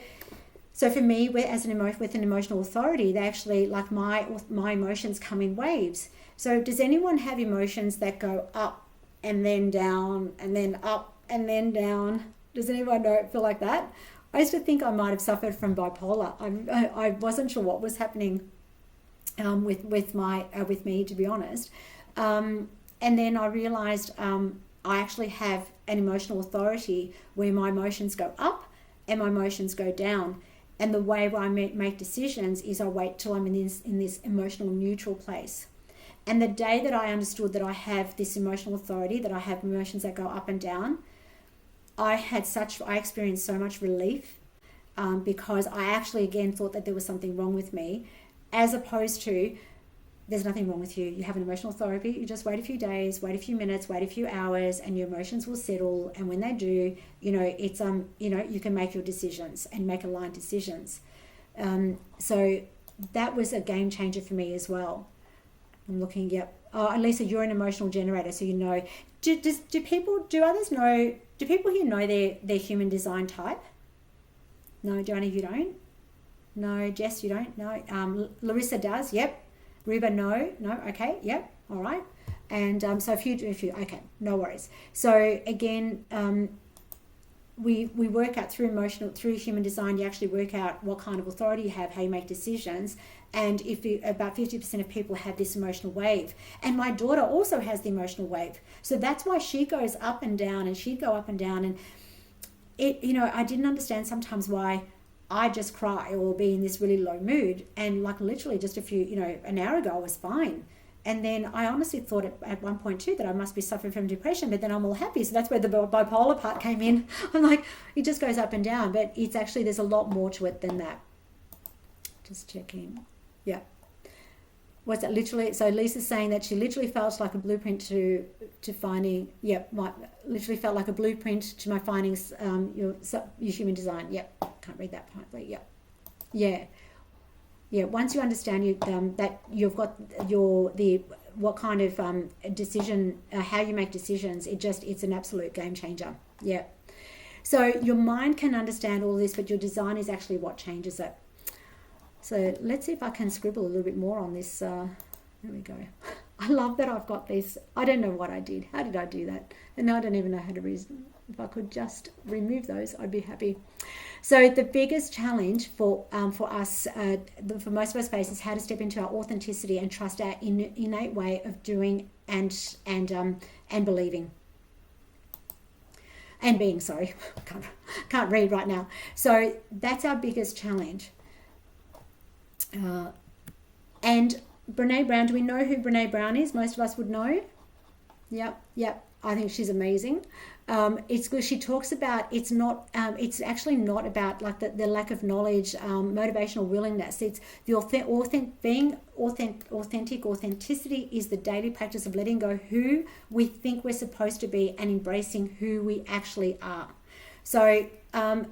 so for me, with an emotional authority, they actually, like my emotions come in waves. So does anyone have emotions that go up and then down and then up and then down? Does anyone feel like that? I used to think I might have suffered from bipolar. I wasn't sure what was happening with me, to be honest. And then I realized I actually have an emotional authority where my emotions go up and my emotions go down. And the way I make decisions is I wait till I'm in this emotional neutral place. And the day that I understood that I have this emotional authority, that I have emotions that go up and down, I experienced so much relief because I actually again thought that there was something wrong with me, as opposed to there's nothing wrong with you. You have an emotional authority. You just wait a few days, wait a few minutes, wait a few hours, and your emotions will settle. And when they do, it's you can make your decisions and make aligned decisions. So that was a game changer for me as well. I'm looking. Yep. Lisa, you're an emotional generator, so you know. Do others know? Do people here know their human design type? No, Joanna, you don't. No, Jess, you don't. No, Larissa does. Yep. Reba, no, okay, yep, all right. And so if you, okay, no worries. So again, we work out through human design, you actually work out what kind of authority you have, how you make decisions. And about 50% of people have this emotional wave. And my daughter also has the emotional wave. So that's why she goes up and down, and she'd go up and down. And I didn't understand sometimes why I just cry or be in this really low mood, and like literally just an hour ago I was fine, and then I honestly thought at one point too that I must be suffering from depression, but then I'm all happy. So that's where the bipolar part came in. I'm like, it just goes up and down, but it's actually, there's a lot more to it than that. Just checking. Yeah. What's that literally? So Lisa's saying that she literally felt like a blueprint to finding. Yep, literally felt like a blueprint to my findings. Your human design. Yep, can't read that part. But yeah. Once you understand that you've got what kind of decision, how you make decisions, it's an absolute game changer. Yeah. So your mind can understand all this, but your design is actually what changes it. So let's see if I can scribble a little bit more on this. There we go. I love that I've got this. I don't know what I did. How did I do that? And now I don't even know how to reason. If I could just remove those, I'd be happy. So the biggest challenge for us, for most of us face, is how to step into our authenticity and trust our innate way of doing and believing. And being, sorry. Can't read right now. So that's our biggest challenge. And Brene Brown, do we know who Brene Brown is? Most of us would know. Yep. I think she's amazing. It's good. She talks about it's actually not about like the lack of knowledge, motivational willingness. It's the authenticity is the daily practice of letting go who we think we're supposed to be and embracing who we actually are. So, I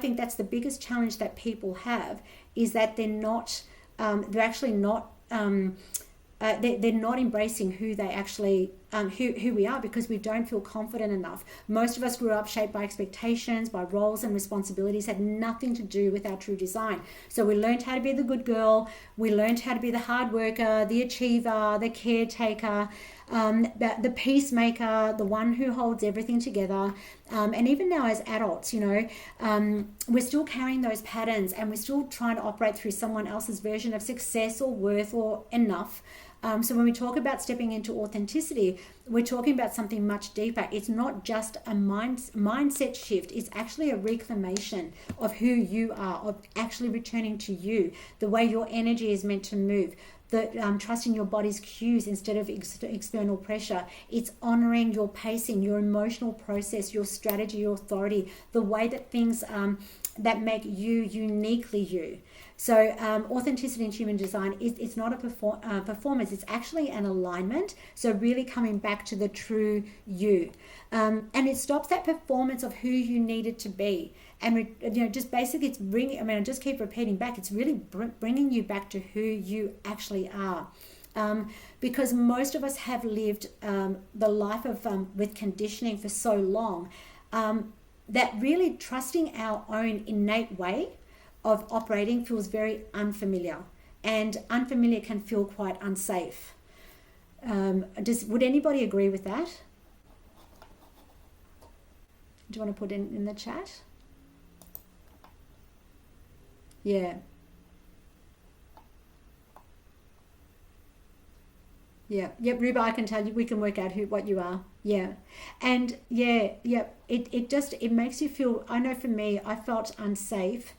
think that's the biggest challenge that people have, is that they're not, they're actually not, they're not embracing who they actually, who we are, because we don't feel confident enough. Most of us grew up shaped by expectations, by roles and responsibilities, had nothing to do with our true design. So we learned how to be the good girl, we learned how to be the hard worker, the achiever, the caretaker, the peacemaker, the one who holds everything together. And even now as adults, we're still carrying those patterns, and we're still trying to operate through someone else's version of success or worth or enough. So when we talk about stepping into authenticity, we're talking about something much deeper. It's not just a mindset shift. It's actually a reclamation of who you are, of actually returning to you, the way your energy is meant to move, trusting your body's cues instead of external pressure. It's honoring your pacing, your emotional process, your strategy, your authority, the way that things that make you uniquely you. So authenticity in human design is it's not a performance, it's actually an alignment. So really coming back to the true you. And it stops that performance of who you needed to be. And just basically it's bringing, I just keep repeating back, it's really bringing you back to who you actually are. Because most of us have lived the life of with conditioning for so long that really trusting our own innate way of operating feels very unfamiliar, and unfamiliar can feel quite unsafe. Would anybody agree with that? Do you want to put in the chat? Yeah. Yeah. Yep, Ruba, I can tell you, we can work out what you are. Yeah. And it makes you feel, I know for me, I felt unsafe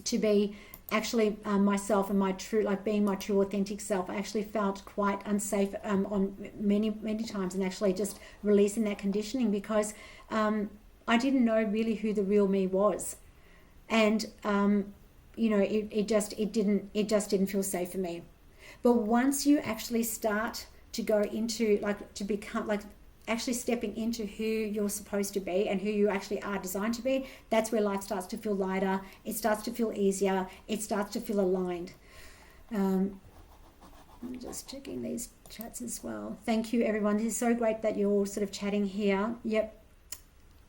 to be actually myself and my true, like being my true authentic self. I actually felt quite unsafe on many times, and actually just releasing that conditioning, because I didn't know really who the real me was. And it just didn't feel safe for me. But once you actually start to go into, like, to become, like, actually stepping into who you're supposed to be and who you actually are designed to be, that's where life starts to feel lighter. It starts to feel easier. It starts to feel aligned. I'm just checking these chats as well. Thank you, everyone. This is so great that you're all sort of chatting here. Yep.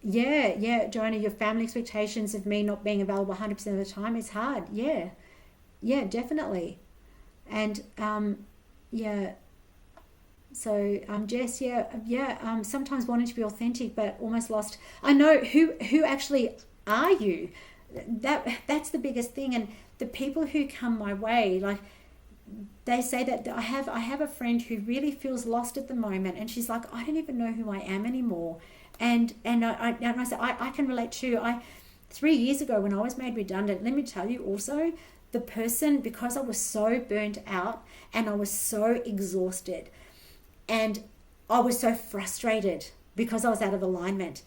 Yeah, Joanna, your family expectations of me not being available 100% of the time is hard. Yeah, definitely. And so Jess, sometimes wanting to be authentic but almost lost. I know who actually are you. That's the biggest thing. And the people who come my way, like, they say that I have a friend who really feels lost at the moment, and she's like, I don't even know who I am anymore. And I said, I can relate too. 3 years ago when I was made redundant, let me tell you also, the person, because I was so burnt out and I was so exhausted and I was so frustrated because I was out of alignment,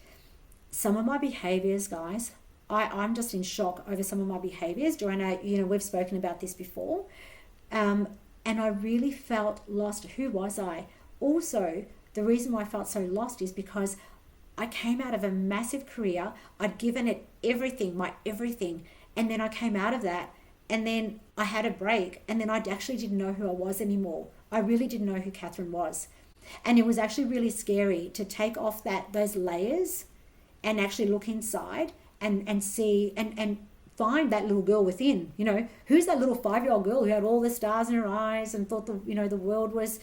some of my behaviors, guys, I'm just in shock over some of my behaviors. Joanna, we've spoken about this before. And I really felt lost. Who was I? Also, the reason why I felt so lost is because I came out of a massive career. I'd given it everything, my everything. And then I came out of that, and then I had a break, and then I actually didn't know who I was anymore. I really didn't know who Katherine was. And it was actually really scary to take off those layers and actually look inside and see and find that little girl within. Who's that little 5-year-old girl who had all the stars in her eyes and thought the world was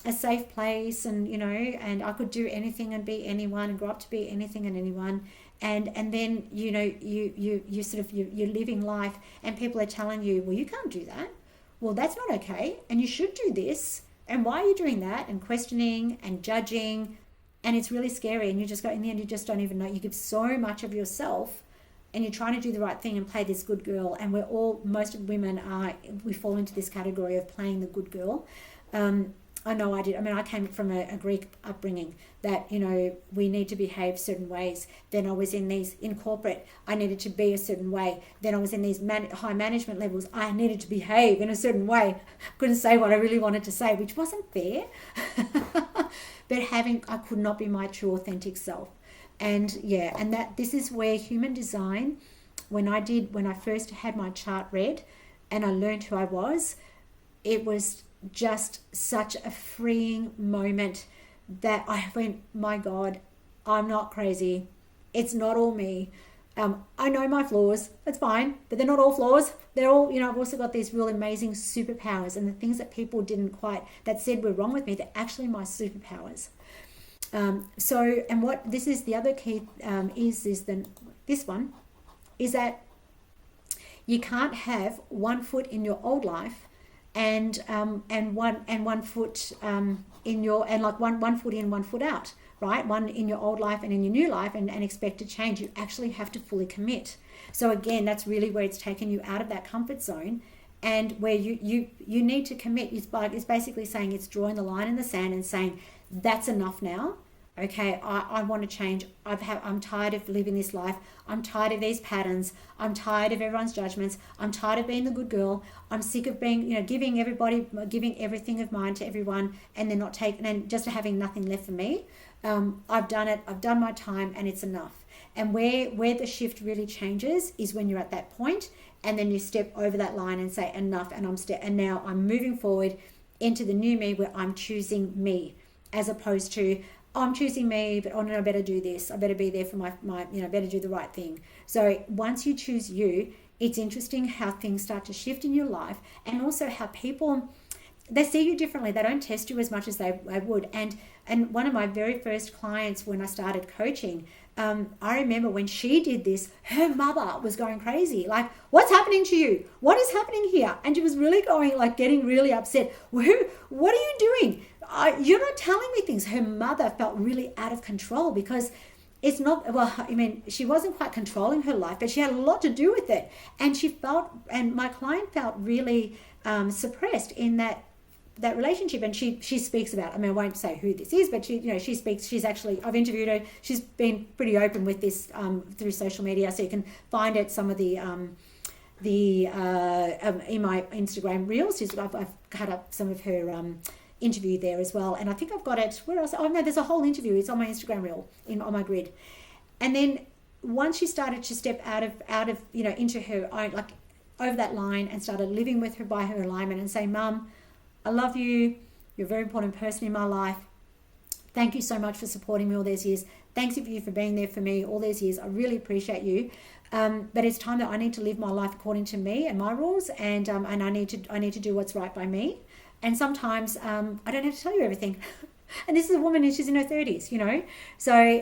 a safe place, and and I could do anything and be anyone and grow up to be anything and anyone. And then you sort of you're living life, and people are telling you, well, you can't do that, well, that's not okay, and you should do this, and why are you doing that, and questioning and judging. And it's really scary, and you just go, in the end, you just don't even know. You give so much of yourself, and you're trying to do the right thing and play this good girl. And most women we fall into this category of playing the good girl. I know I did. I came from a Greek upbringing that, we need to behave certain ways. Then I was in corporate, I needed to be a certain way. Then I was in these high management levels, I needed to behave in a certain way. Couldn't say what I really wanted to say, which wasn't fair. But I could not be my true authentic self. And this is where human design, when I first had my chart read and I learned who I was, it was just such a freeing moment that I went, my God, I'm not crazy. It's not all me. I know my flaws, that's fine, but they're not all flaws. They're all, I've also got these real amazing superpowers, and the things that people that said were wrong with me, they're actually my superpowers. This is the other key, this one is that you can't have one foot in your old life and one foot in your, and like one foot in, one foot out, right? One in your old life and in your new life, and expect to change. You actually have to fully commit. So again, that's really where it's taken you out of that comfort zone, and where you need to commit. It's basically saying, it's drawing the line in the sand and saying, that's enough now. Okay, I want to change. I'm tired of living this life. I'm tired of these patterns. I'm tired of everyone's judgments. I'm tired of being the good girl. I'm sick of being, giving everything of mine to everyone, and then not taking, and just having nothing left for me. I've done it. I've done my time, and it's enough. And where the shift really changes is when you're at that point, and then you step over that line and say enough, and now I'm moving forward into the new me, where I'm choosing me, as opposed to, I'm choosing me, but oh no, I better do this. I better be there for my better do the right thing. So once you choose you, it's interesting how things start to shift in your life, and also how people, they see you differently. They don't test you as much as they would. And one of my very first clients when I started coaching, I remember when she did this, her mother was going crazy. Like, what's happening to you? What is happening here? And she was really getting really upset. What are you doing? You're not telling me things. Her mother felt really out of control, because it's not, well, I mean, she wasn't quite controlling her life, but she had a lot to do with it. And my client felt really suppressed in that relationship. And she speaks about, I mean, I won't say who this is, but she speaks, she's actually, I've interviewed her, she's been pretty open with this through social media, so you can find it, some of the in my Instagram reels. I've cut up some of her interview there as well, and I think I've got it, where else? Oh no, there's a whole interview, it's on my Instagram reel, on my grid. And then once she started to step out of into her own, like over that line, and started living with her by her alignment, and say, Mum, I love you, you're a very important person in my life, thank you so much for supporting me all these years, thanks you for being there for me all these years, I really appreciate you, but it's time that I need to live my life according to me and my rules, and I need to do what's right by me. And sometimes I don't have to tell you everything. And this is a woman, and she's in her 30s, So,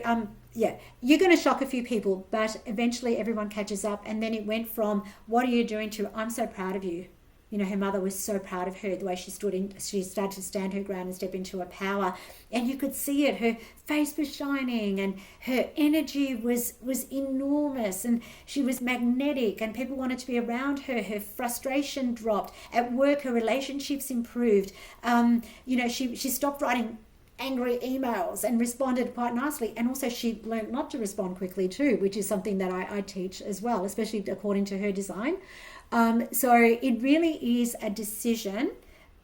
yeah, you're going to shock a few people, but eventually everyone catches up. And then it went from, what are you doing, to, I'm so proud of you. Her mother was so proud of her, the way she started to stand her ground and step into her power. And you could see it. Her face was shining, and her energy was enormous, and she was magnetic, and people wanted to be around her. Her frustration dropped. At work, her relationships improved. She stopped writing angry emails and responded quite nicely. And also she learned not to respond quickly too, which is something that I teach as well, especially according to her design. So it really is a decision.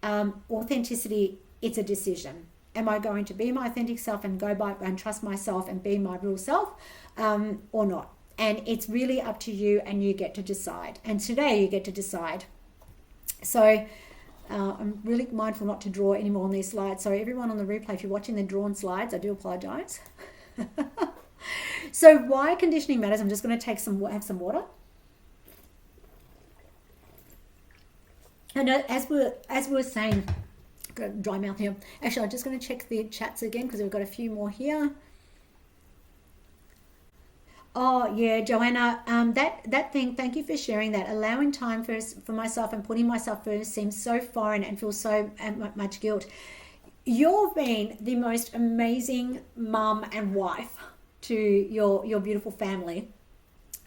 Authenticity, it's a decision. Am I going to be my authentic self and go by and trust myself and be my real self, or not? And it's really up to you, and you get to decide. And today you get to decide. So I'm really mindful not to draw any more on these slides. So everyone on the replay, if you're watching the drawn slides, I do apologize. So why conditioning matters, I'm just going to have some water. And as we were saying, got a dry mouth here. Actually, I'm just going to check the chats again, because we've got a few more here. Oh yeah, Joanna, that thing, thank you for sharing that. Allowing time for myself and putting myself first seems so foreign and feels so much guilt. You've been the most amazing mum and wife to your beautiful family.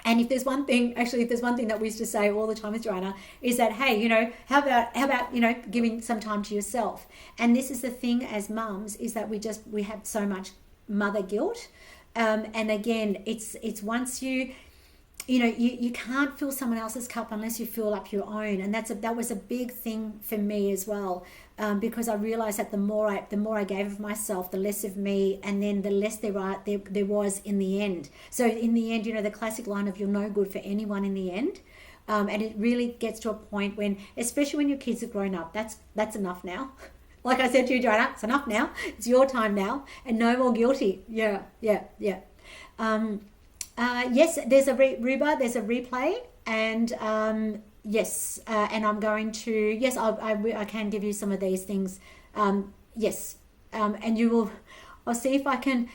And if there's one thing that we used to say all the time with Joanna, is that, hey, how about giving some time to yourself? And this is the thing as mums, is that we have so much mother guilt. And again, it's once you can't fill someone else's cup unless you fill up your own. And that was a big thing for me as well, because I realized that the more I gave of myself, the less of me, and then the less there was in the end. So in the end, the classic line of, you're no good for anyone in the end. And it really gets to a point when, especially when your kids have grown up, that's enough now. Like I said to you, Joanna, it's enough now. It's your time now, and no more guilty. Yeah. Yes, there's a Ruba, there's a replay, and yes, and I'm going to, yes, I can give you some of these things. Yes, and you will, I'll see if I can,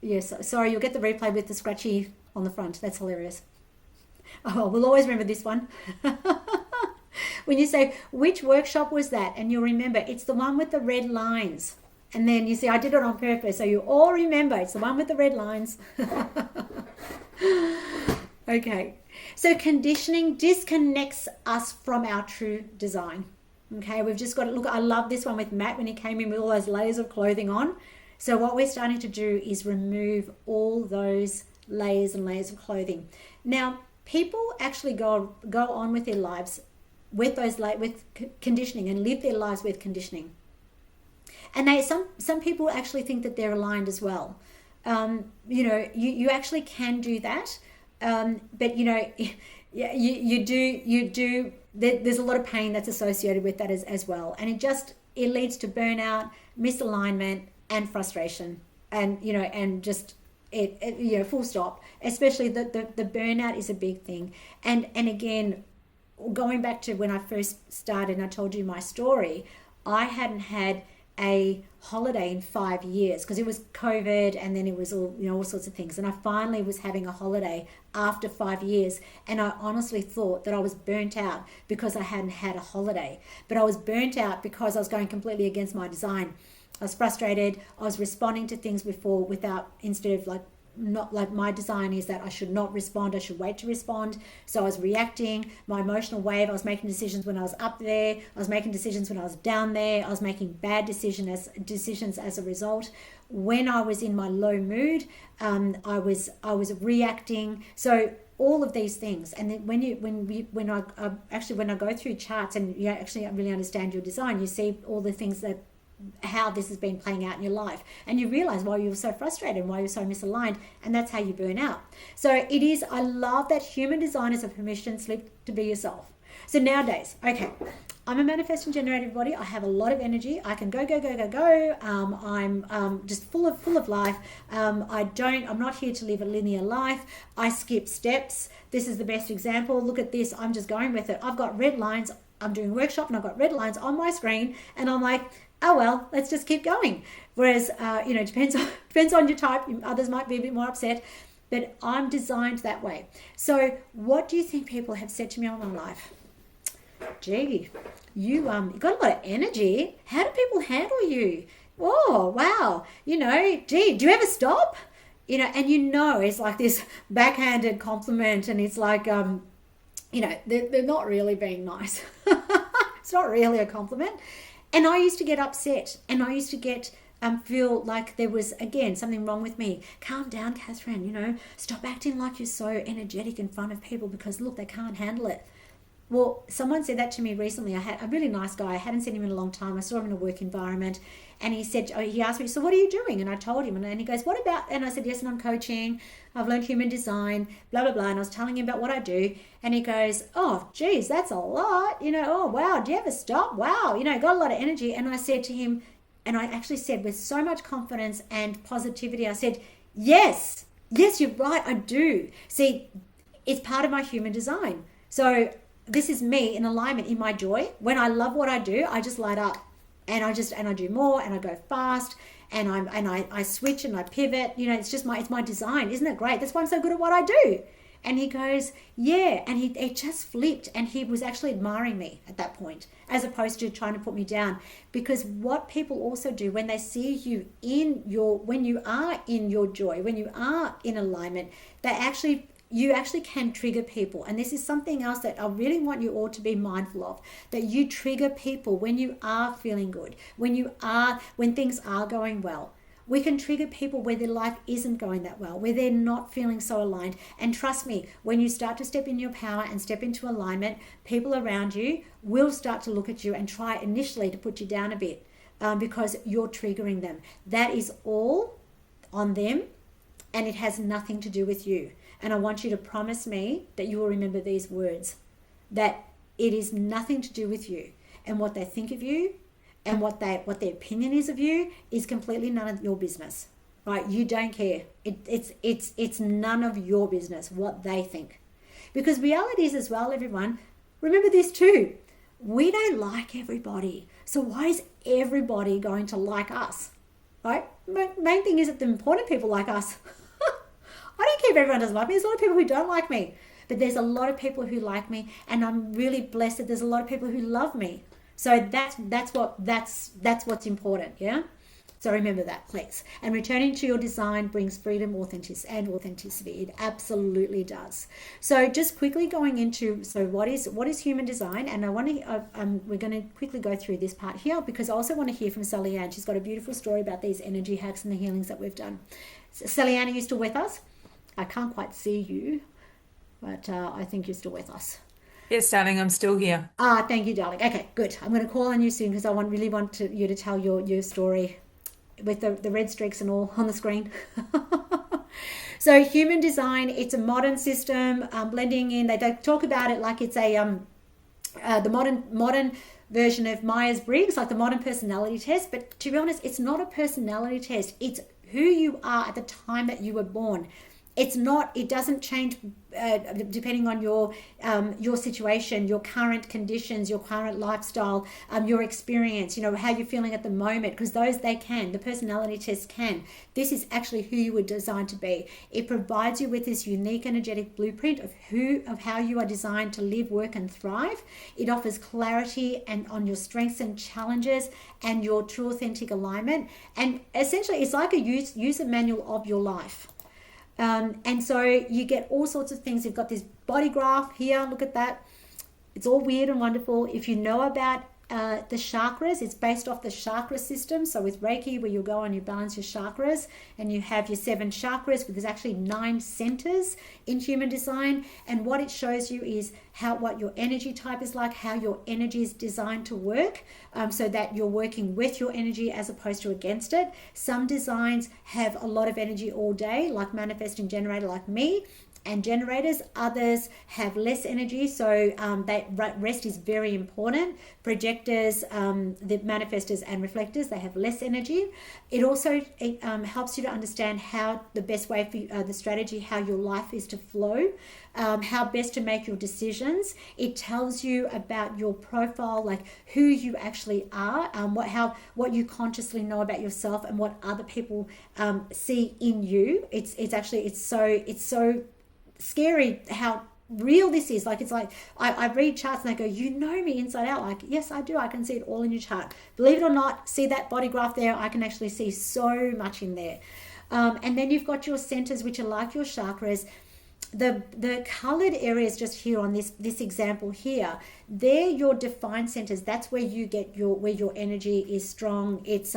yes, sorry, you'll get the replay with the scratchy on the front. That's hilarious. Oh, we'll always remember this one. When you say, which workshop was that? And you'll remember, it's the one with the red lines. And then you see, I did it on purpose, so you all remember, it's the one with the red lines. Okay. So conditioning disconnects us from our true design. Okay, we've just got to look. I love this one with Matt when he came in with all those layers of clothing on. So what we're starting to do is remove all those layers and layers of clothing. Now, people actually go on with their lives with those with conditioning and live their lives with conditioning. And some people actually think that they're aligned as well. You actually can do that, but you do. There's a lot of pain that's associated with that as well, and it leads to burnout, misalignment, and frustration, and just full stop. Especially the burnout is a big thing, and again, going back to when I first started and I told you my story, I hadn't had a holiday in 5 years because it was COVID, and then it was all sorts of things, and I finally was having a holiday after 5 years, and I honestly thought that I was burnt out because I hadn't had a holiday. But I was burnt out because I was going completely against my design. I was frustrated. I was responding to things instead of not like my design is that I should not respond, I should wait to respond. So I was reacting, my emotional wave. I was making decisions when I was up there, I was making decisions when I was down there, I was making bad decisions as a result. When I was in my low mood, I was reacting. So all of these things. And then when I go through charts and you actually really understand your design, you see all the things how this has been playing out in your life, and you realize why you were so frustrated and why you're so misaligned, and that's how you burn out. So I love that human design is a permission slip to be yourself. So nowadays, okay, I'm a manifesting generative body. I have a lot of energy. I can go. I'm just full of life. I'm not here to live a linear life. I skip steps. This is the best example. Look at this. I'm just going with it. I've got red lines. I'm doing a workshop and I've got red lines on my screen, and I'm like, oh well, let's just keep going. Whereas depends on your type. Others might be a bit more upset, but I'm designed that way. So what do you think people have said to me all my life? Gee, you got a lot of energy. How do people handle you? Oh wow, gee, do you ever stop? And it's like this backhanded compliment, and it's like they're not really being nice. It's not really a compliment. And I used to get upset, and I used to feel like there was, again, something wrong with me. Calm down, Catherine, stop acting like you're so energetic in front of people because, look, they can't handle it. Well, someone said that to me recently. I had a really nice guy. I hadn't seen him in a long time. I saw him in a work environment, and he asked me, so what are you doing? And I told him, and he goes, what about, and I said, yes, and I'm coaching. I've learned human design, blah, blah, blah. And I was telling him about what I do. And he goes, oh, geez, that's a lot. Oh, wow, do you ever stop? Wow, got a lot of energy. And I said to him, and I actually said with so much confidence and positivity, I said, yes, you're right, I do. See, it's part of my human design. So this is me in alignment in my joy. When I love what I do, I just light up, and I do more, and I go fast, and I switch and I pivot. It's my design. Isn't it great? That's why I'm so good at what I do. And he goes, yeah. And he just flipped, and he was actually admiring me at that point, as opposed to trying to put me down. Because what people also do when they see you when you are in your joy, when you are in alignment, you actually can trigger people. And this is something else that I really want you all to be mindful of, that you trigger people when you are feeling good, when things are going well. We can trigger people where their life isn't going that well, where they're not feeling so aligned. And trust me, when you start to step in your power and step into alignment, people around you will start to look at you and try initially to put you down a bit because you're triggering them. That is all on them, and it has nothing to do with you. And I want you to promise me that you will remember these words, that it is nothing to do with you, and what they think of you and what their opinion is of you is completely none of your business, right? You don't care. It's none of your business what they think. Because reality is as well, everyone, remember this too, we don't like everybody. So why is everybody going to like us, right? Main thing is that the important people like us. I don't care if everyone doesn't like me. There's a lot of people who don't like me, but there's a lot of people who like me, and I'm really blessed that there's a lot of people who love me. So that's what's important, yeah. So remember that, please. And returning to your design brings freedom, authenticity. It absolutely does. So just quickly going into, so what is human design? And I want to, we're going to quickly go through this part here, because I also want to hear from Sally Ann. She's got a beautiful story about these energy hacks and the healings that we've done. Sally Ann, are you still with us? I can't quite see you, but I think you're still with us. Yes, darling, I'm still here. Thank you, darling. Okay, good. I'm going to call on you soon, because I really want you to tell your story with the red streaks and all on the screen. So human design, it's a modern system, blending in. They talk about it like it's a the modern version of Myers-Briggs, like the modern personality test. But to be honest, it's not a personality test. It's who you are at the time that you were born. It's not. It doesn't change depending on your situation, your current conditions, your current lifestyle, your experience. How you're feeling at the moment, because those they can. The personality test can. This is actually who you were designed to be. It provides you with this unique energetic blueprint of how you are designed to live, work, and thrive. It offers clarity and on your strengths and challenges and your true authentic alignment. And essentially, it's like a user manual of your life. And so you get all sorts of things. You've got this body graph here. Look at that. It's all weird and wonderful. If you know about the chakras, it's based off the chakra system. So with Reiki, where you go and you balance your chakras, and you have your 7 chakras, but there's actually 9 centers in human design. And what it shows you is what your energy type is like, how your energy is designed to work, so that you're working with your energy as opposed to against it. Some designs have a lot of energy all day, like manifesting generator like me, and generators. Others have less energy, so that rest is very important. Projectors, the manifestors and reflectors, they have less energy. It also helps you to understand how the best way for the strategy, how your life is to flow, how best to make your decisions. It tells you about your profile, like who you actually are, what you consciously know about yourself, and what other people see in you. It's so scary how real this is. Like, it's like I read charts and I go, you know me inside out. Like, yes, I do. I can see it all in your chart. Believe it or not, see that body graph there? I can actually see so much in there. And then you've got your centers, which are like your chakras. The colored areas just here on this example here, they're your defined centers. That's where you get where your energy is strong. It's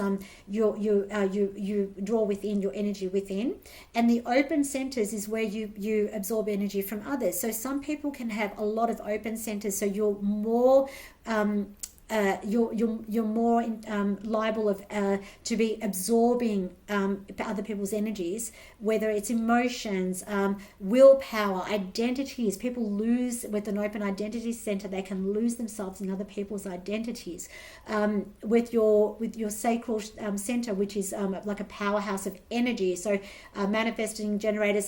you draw within your energy within. And the open centers is where you absorb energy from others. So some people can have a lot of open centers, so you're more you're more liable to be absorbing other people's energies, whether it's emotions, willpower, identities. People lose with an open identity center. They can lose themselves in other people's identities. With your sacral center, which is like a powerhouse of energy. So manifesting generators,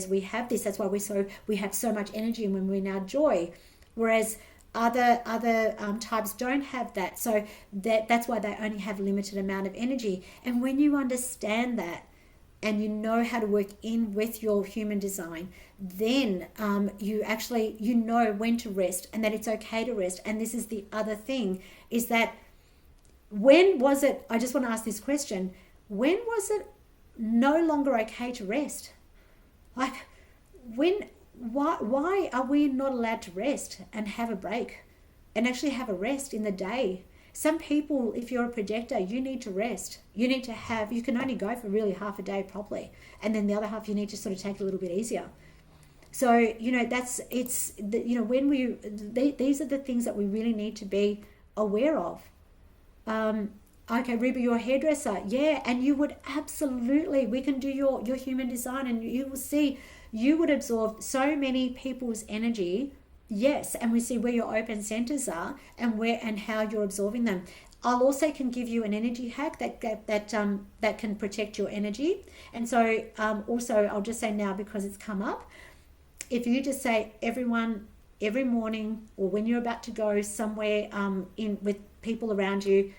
we have this. That's why we have so much energy when we're in our joy, whereas other types don't have that. So that's why they only have limited amount of energy. And when you understand that, and you know how to work in with your human design, then you know when to rest, and that it's okay to rest. And this is the other thing, is that when was it, I just want to ask this question, when was it no longer okay to rest? Like, why are we not allowed to rest and have a break and actually have a rest in the day? Some people, if you're a projector, you need to rest. You can only go for really half a day properly, and then the other half you need to sort of take it a little bit easier. So these are the things that we really need to be aware of. Okay, Reba, you're a hairdresser. Yeah, and you would absolutely, we can do your human design, and you will see you would absorb so many people's energy. Yes, and we see where your open centers are and how you're absorbing them. I'll also can give you an energy hack that can protect your energy. And so also I'll just say now, because it's come up, if you just say every morning, or when you're about to go somewhere with people around you,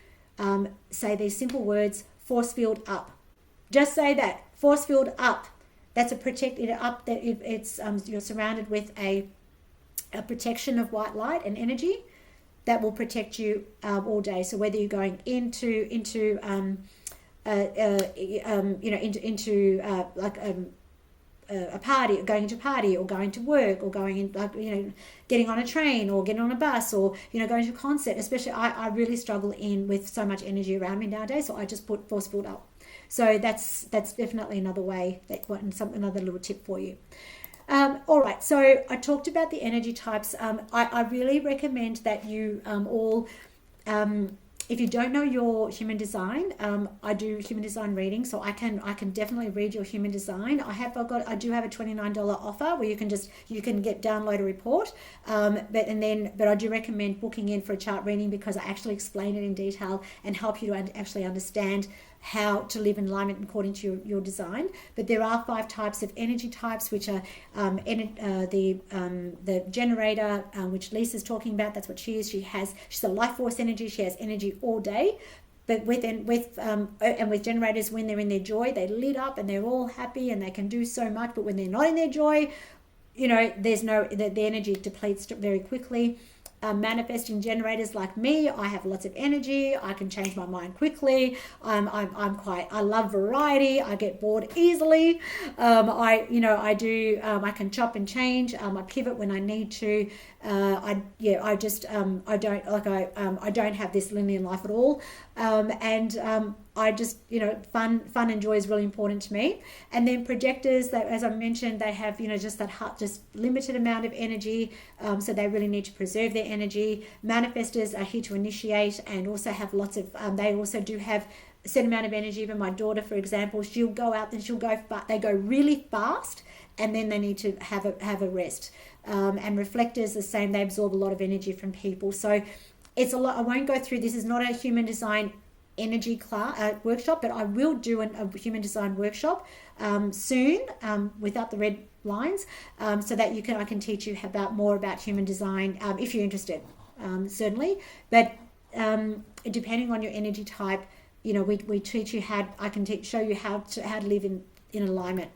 say these simple words: force field up. Just say that, force field up. That's a protected up. That it's you're surrounded with a protection of white light and energy that will protect you all day. So whether you're going into like a party, going to a party, or going to work, or going in, like, getting on a train, or getting on a bus, or going to a concert. Especially, I really struggle with so much energy around me nowadays, so I just put force field up. So that's definitely another way, another little tip for you. All right, so I talked about the energy types. I really recommend that you all, if you don't know your human design, I do human design reading, so I can definitely read your human design. I do have a $29 offer where you can download a report, but I do recommend booking in for a chart reading, because I actually explain it in detail and help you to actually understand how to live in alignment according to your design. But there are 5 types of energy types, which are the generator, which Lisa's talking about. That's what she is. She's a life force energy. She has energy all day. But with generators, when they're in their joy, they lit up and they're all happy and they can do so much. But when they're not in their joy, the energy depletes very quickly. Manifesting generators like me, I have lots of energy. I can change my mind quickly. I love variety. I get bored easily. I can chop and change. I pivot when I need to. I don't have this linear life at all. I just, fun and joy is really important to me. And then projectors, that, as I mentioned, they have, just limited amount of energy. So they really need to preserve their energy. Manifestors are here to initiate and also have lots of, they also do have a set amount of energy. Even my daughter, for example, she'll go out and they go really fast, and then they need to have a rest. And reflectors, the same, they absorb a lot of energy from people. So it's a lot. I won't go through, this is not a human design energy workshop, but I will do a human design workshop soon, without the red lines, so that I can teach you more about human design, if you're interested, certainly. But depending on your energy type, we teach you show you how to live in alignment.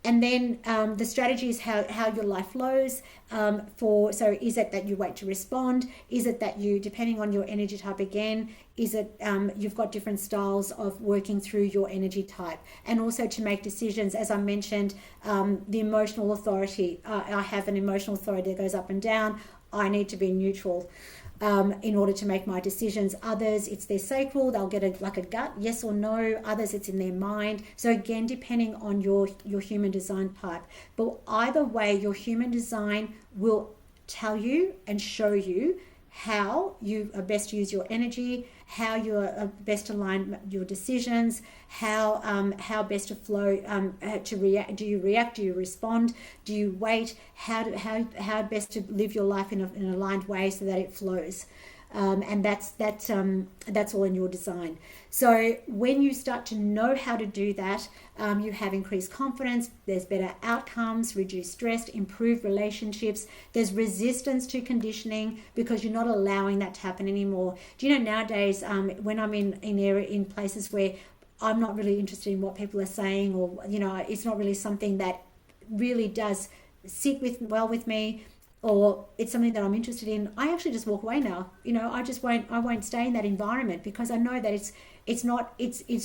And then the strategy is how your life flows. So is it that you wait to respond? Is it that you, depending on your energy type again, is it you've got different styles of working through your energy type? And also to make decisions, as I mentioned, the emotional authority. I have an emotional authority that goes up and down. I need to be neutral in order to make my decisions. Others, it's their sacral, they'll get a gut, yes or no. Others, it's in their mind. So again, depending on your human design type. But either way, your human design will tell you and show you how you best use your energy, how you best align your decisions, how best to flow, to react. Do you react? Do you respond? Do you wait? How best to live your life in an aligned way so that it flows. And that's all in your design. So when you start to know how to do that, you have increased confidence, there's better outcomes, reduced stress, improved relationships, there's resistance to conditioning because you're not allowing that to happen anymore. Do you know, nowadays, when I'm in places where I'm not really interested in what people are saying, or it's not really something that really does sit well with me, or it's something that I'm interested in, I actually just walk away now. I won't stay in that environment, because I know that it's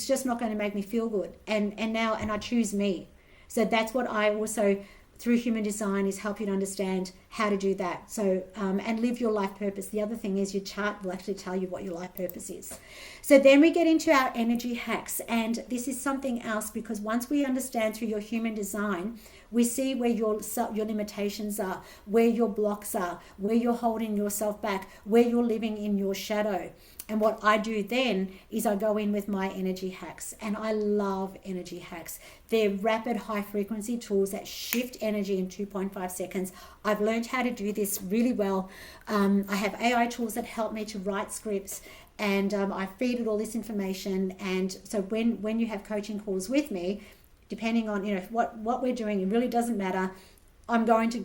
just not going to make me feel good. And I choose me. So that's what I also, through human design, is help you to understand how to do that. So and live your life purpose. The other thing is your chart will actually tell you what your life purpose is. So then we get into our energy hacks, and this is something else, because once we understand through your human design, we see where your limitations are, where your blocks are, where you're holding yourself back, where you're living in your shadow. And what I do then is I go in with my energy hacks, and I love energy hacks. They're rapid, high frequency tools that shift energy in 2.5 seconds. I've learned how to do this really well. I have AI tools that help me to write scripts, and I feed it all this information. And so when you have coaching calls with me, depending on what we're doing, it really doesn't matter. I'm going to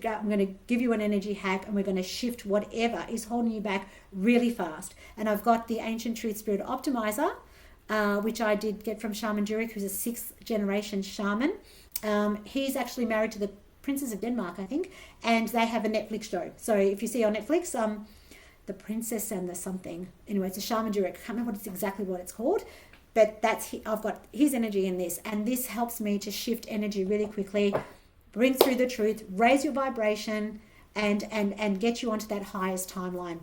give you an energy hack, and we're going to shift whatever is holding you back really fast. And I've got the Ancient Truth Spirit Optimizer, which I did get from Shaman Durek, who's a 6th generation shaman. He's actually married to the Princess of Denmark, I think, and they have a Netflix show. So if you see on Netflix, the Princess and the something. Anyway, it's a Shaman Durek. I can't remember exactly what it's called. but I've got his energy in this, and this helps me to shift energy really quickly, bring through the truth, raise your vibration, and get you onto that highest timeline.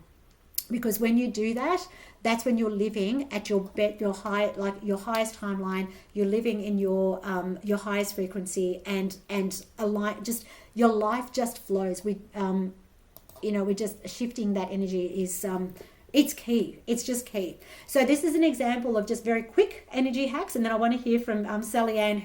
Because when you do that, that's when you're living at your highest timeline. You're living in your highest frequency, and align. Just your life just flows. We're just shifting that energy is it's key. It's just key. So this is an example of just very quick energy hacks, and then I want to hear from Sally Ann,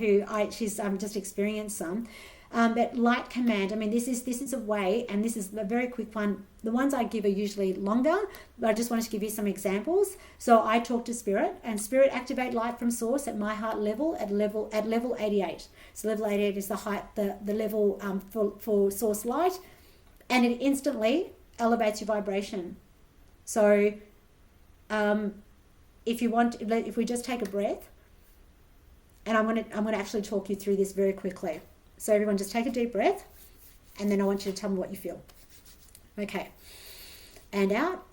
she's just experienced some. But light command, I mean, this is a way, and this is a very quick one. The ones I give are usually longer, but I just wanted to give you some examples. So I talk to spirit, and spirit activate light from source at my heart level at level 88. So level 88 is the height, the level for source light, and it instantly elevates your vibration. So if we just take a breath, and I'm gonna actually talk you through this very quickly. So everyone just take a deep breath, and then I want you to tell me what you feel. Okay. And out.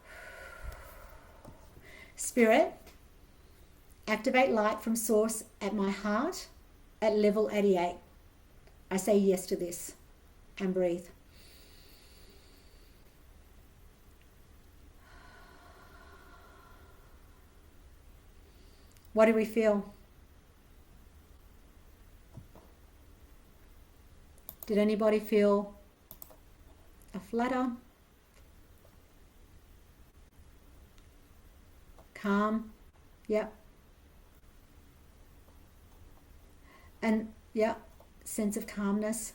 Spirit, activate light from source at my heart at level 88. I say yes to this, and breathe. What do we feel? Did anybody feel a flutter? Calm? Yep. And yeah, sense of calmness.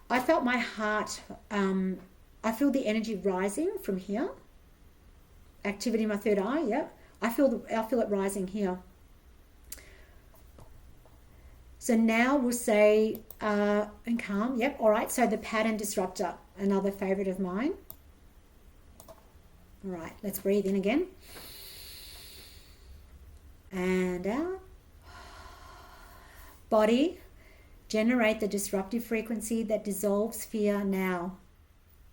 I felt my heart, I feel the energy rising from here. Activity in my third eye, yep. I feel it rising here. So now we'll say, and calm, yep, all right. So the pattern disruptor, another favorite of mine. All right, let's breathe in again. And out. Body, generate the disruptive frequency that dissolves fear now.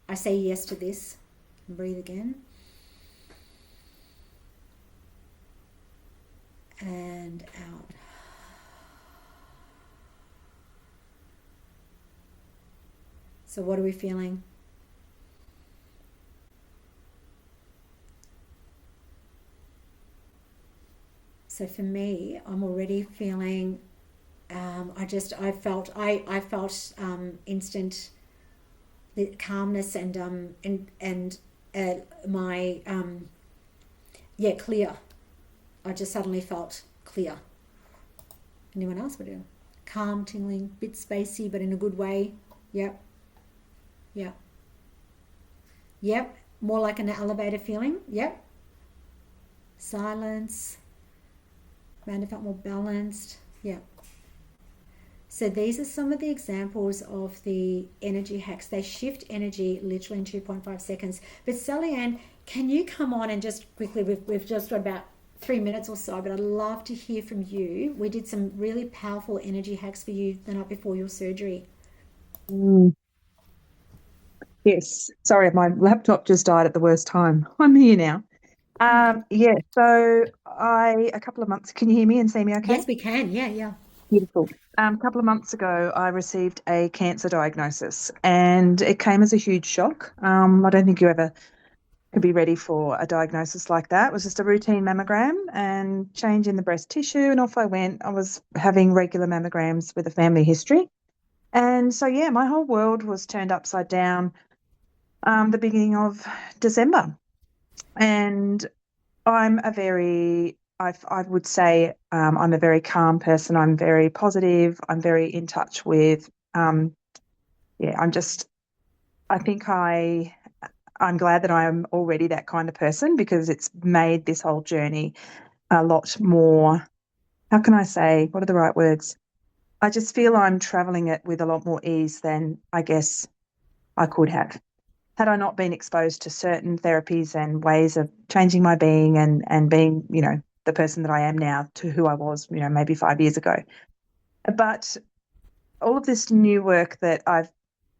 I say yes to this. And breathe again. And out. So what are we feeling? So for me, I'm already feeling. I felt instant calmness and my clear. I just suddenly felt clear. Anyone else? What do you? Calm, tingling, bit spacey, but in a good way. Yep. Yep. Yep. More like an elevator feeling. Yep. Silence. Amanda felt more balanced. Yep. So these are some of the examples of the energy hacks. They shift energy literally in 2.5 seconds. But Sally Ann, can you come on and just quickly, we've just got about 3 minutes or so, but I'd love to hear from you. We did some really powerful energy hacks for you the night before your surgery. Yes. Sorry, my laptop just died at the worst time. I'm here now. So a couple of months, can you hear me and see me okay? Yes, we can. Yeah. Beautiful. A couple of months ago, I received a cancer diagnosis, and it came as a huge shock. I don't think you ever could be ready for a diagnosis like that. It was just a routine mammogram and change in the breast tissue, and off I went. I was having regular mammograms with a family history. And so, my whole world was turned upside down the beginning of December. And I'm I would say I'm a very calm person. I'm very positive. I'm very in touch with, I'm glad that I'm already that kind of person, because it's made this whole journey a lot more, how can I say, what are the right words? I just feel I'm traveling it with a lot more ease than I guess I could have, had I not been exposed to certain therapies and ways of changing my being and being, the person that I am now to who I was, maybe 5 years ago. But all of this new work that I've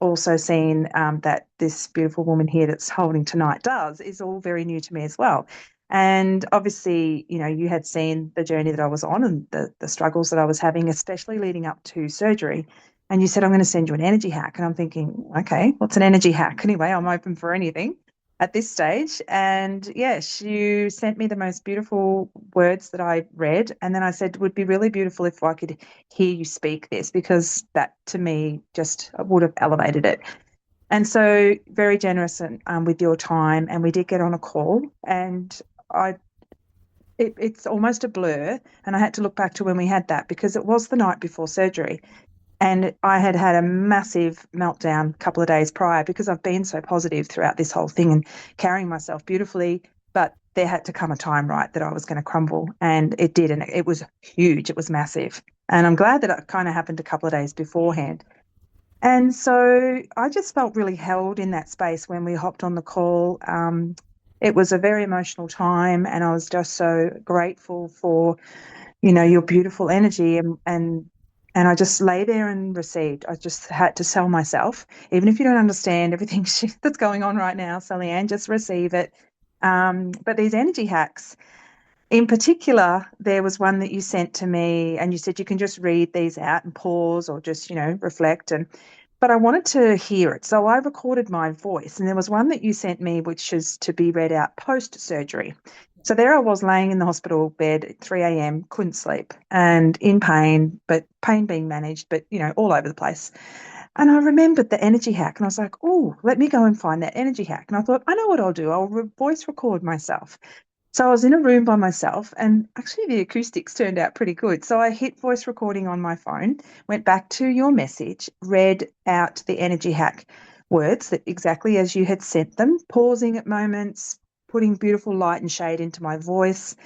also seen that this beautiful woman here that's holding tonight does is all very new to me as well. And obviously, you had seen the journey that I was on and the struggles that I was having, especially leading up to surgery. And you said, I'm going to send you an energy hack. And I'm thinking, okay, what's an energy hack? Anyway, I'm open for anything at this stage. And yes, you sent me the most beautiful words that I read. And then I said, it would be really beautiful if I could hear you speak this, because that to me just would have elevated it. And so very generous with your time. And we did get on a call, and it's almost a blur. And I had to look back to when we had that, because it was the night before surgery. And I had had a massive meltdown a couple of days prior, because I've been so positive throughout this whole thing and carrying myself beautifully. But there had to come a time, right, that I was going to crumble. And it did. And it was huge. It was massive. And I'm glad that it kind of happened a couple of days beforehand. And so I just felt really held in that space when we hopped on the call. It was a very emotional time, and I was just so grateful for, your beautiful energy, and I just lay there and received. I just had to tell myself, even if you don't understand everything that's going on right now, Sally Ann, just receive it. But these energy hacks, in particular, there was one that you sent to me, and you said you can just read these out and pause, or just, reflect. But I wanted to hear it. So I recorded my voice, and there was one that you sent me, which is to be read out post-surgery. So there I was laying in the hospital bed at 3 a.m., couldn't sleep, and in pain, but pain being managed, but, all over the place. And I remembered the energy hack, and I was like, oh, let me go and find that energy hack. And I thought, I know what I'll do. I'll voice record myself. So I was in a room by myself, and actually the acoustics turned out pretty good. So I hit voice recording on my phone, went back to your message, read out the energy hack words that exactly as you had sent them, pausing at moments, putting beautiful light and shade into my voice.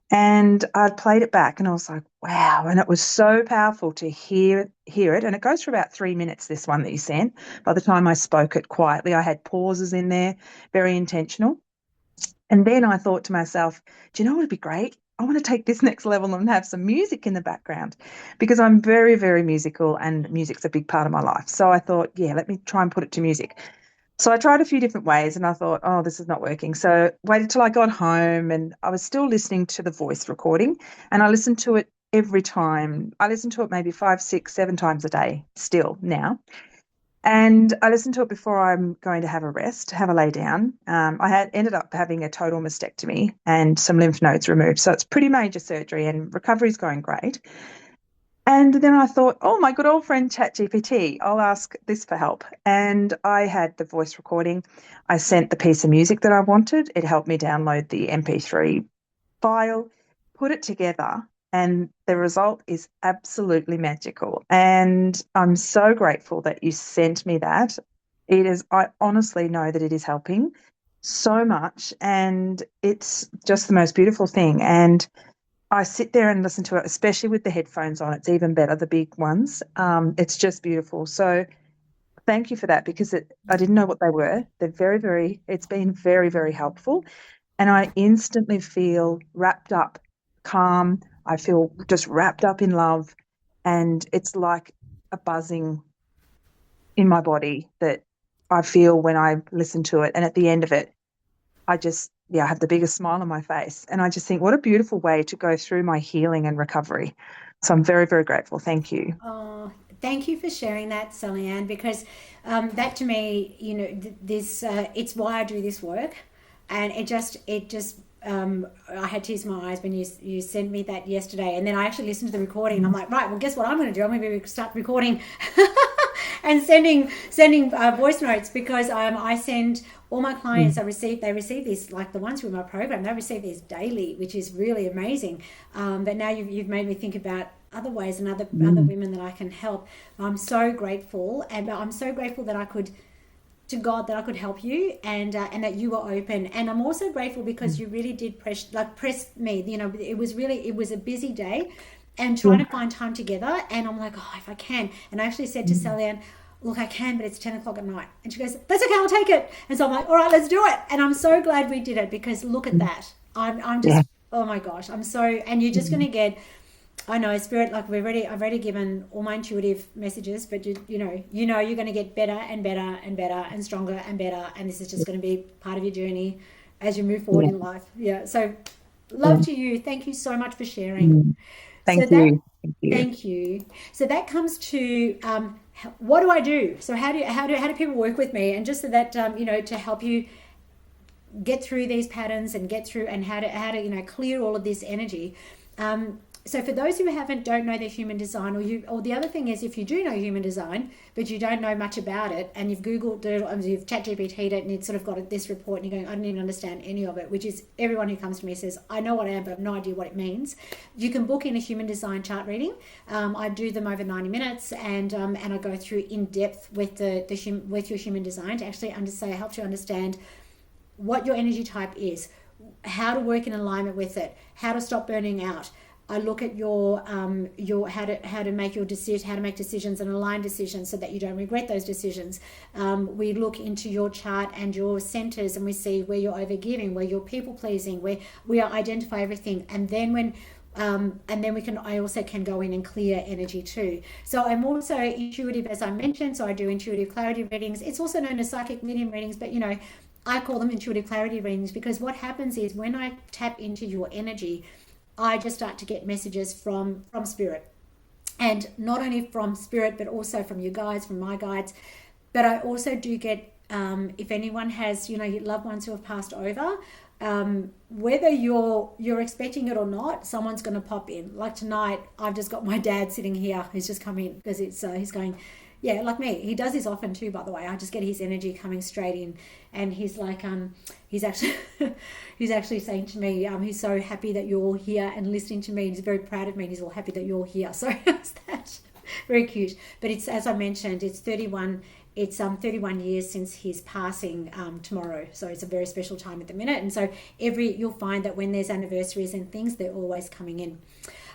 And I played it back, and I was like, wow. And it was so powerful to hear it. And it goes for about 3 minutes, this one that you sent. By the time I spoke it quietly, I had pauses in there, very intentional. And then I thought to myself, do you know what would be great? I want to take this next level and have some music in the background, because I'm very, very musical, and music's a big part of my life. So I thought, yeah, let me try and put it to music. So I tried a few different ways, and I thought, oh, this is not working. So waited till I got home, and I was still listening to the voice recording, and I listened to it every time. I listened to it maybe 5, 6, 7 times a day still now. And I listened to it before I'm going to have a rest, have a lay down. I had ended up having a total mastectomy and some lymph nodes removed. So it's pretty major surgery, and recovery's going great. And then I thought, oh, my good old friend ChatGPT, I'll ask this for help. And I had the voice recording. I sent the piece of music that I wanted. It helped me download the MP3 file, put it together, and the result is absolutely magical. And I'm so grateful that you sent me that. I honestly know that it is helping so much, and it's just the most beautiful thing. And I sit there and listen to it, especially with the headphones on. It's even better, the big ones. It's just beautiful. So thank you for that, because I didn't know what they were. They're it's been very, very helpful. And I instantly feel wrapped up, calm. I feel just wrapped up in love. And it's like a buzzing in my body that I feel when I listen to it. And at the end of it, I just, I have the biggest smile on my face. And I just think, what a beautiful way to go through my healing and recovery. So I'm very, very grateful. Thank you. Oh, thank you for sharing that, Sally Ann, because that to me, this it's why I do this work, and I had tears in my eyes when you sent me that yesterday, and then I actually listened to the recording, and I'm like, right, well, guess what I'm going to do? I'm going to start recording and sending voice notes, because I send all my clients. They receive these, like the ones who are in my program. They receive these daily, which is really amazing. But now you've made me think about other ways and other women that I can help. I'm so grateful, and I'm so grateful that I could, to God, that I could help you, and that you were open. And I'm also grateful because you really did press me. It was a busy day, and trying to find time together. And I'm like, oh, if I can. And I actually said to Sally Ann, look, I can, but it's 10 o'clock at night. And she goes, that's okay, I'll take it. And so I'm like, all right, let's do it. And I'm so glad we did it, because look at that. I'm just, oh my gosh, I'm so, and you're just going to get, I know, Spirit, like I've already given all my intuitive messages, but you know you're going to get better and better and better and stronger and better, and this is just going to be part of your journey as you move forward Yeah. in life. Yeah. So Yeah. love to you. Thank you so much for sharing. So Thank that, you. Thank you. thank you. So that comes to what do I do? So how do people work with me? And just so that to help you get through these patterns and get through and how to clear all of this energy. So for those who don't know their human design, or the other thing is, if you do know human design but you don't know much about it, and you've googled it or you've chat GPT'd it and it's sort of got this report and you're going, I don't even understand any of it, which is everyone who comes to me says, I know what I am but I have no idea what it means. You can book in a human design chart reading. I do them over 90 minutes, and I go through in depth with with your human design to actually help you understand what your energy type is, how to work in alignment with it, how to stop burning out. I look at your how to make decisions and align decisions so that you don't regret those decisions. We look into your chart and your centers, and we see where you're overgiving, where you're people pleasing, where we identify everything, and then I also can go in and clear energy too. So I'm also intuitive, as I mentioned. So I do intuitive clarity readings. It's also known as psychic medium readings, but I call them intuitive clarity readings because what happens is when I tap into your energy, I just start to get messages from spirit, and not only from spirit but also from you guys, from my guides. But I also do get if anyone has your loved ones who have passed over, whether you're expecting it or not, someone's going to pop in. Like tonight, I've just got my dad sitting here. He's just come in because he's going, yeah, like me. He does this often too, by the way. I just get his energy coming straight in, and he's like, he's actually he's actually saying to me, he's so happy that you're all here and listening to me. He's very proud of me, and he's all happy that you're here. So it's that very cute. But it's, as I mentioned, it's 31 years since his passing tomorrow. So it's a very special time at the minute. And so you'll find that when there's anniversaries and things, they're always coming in.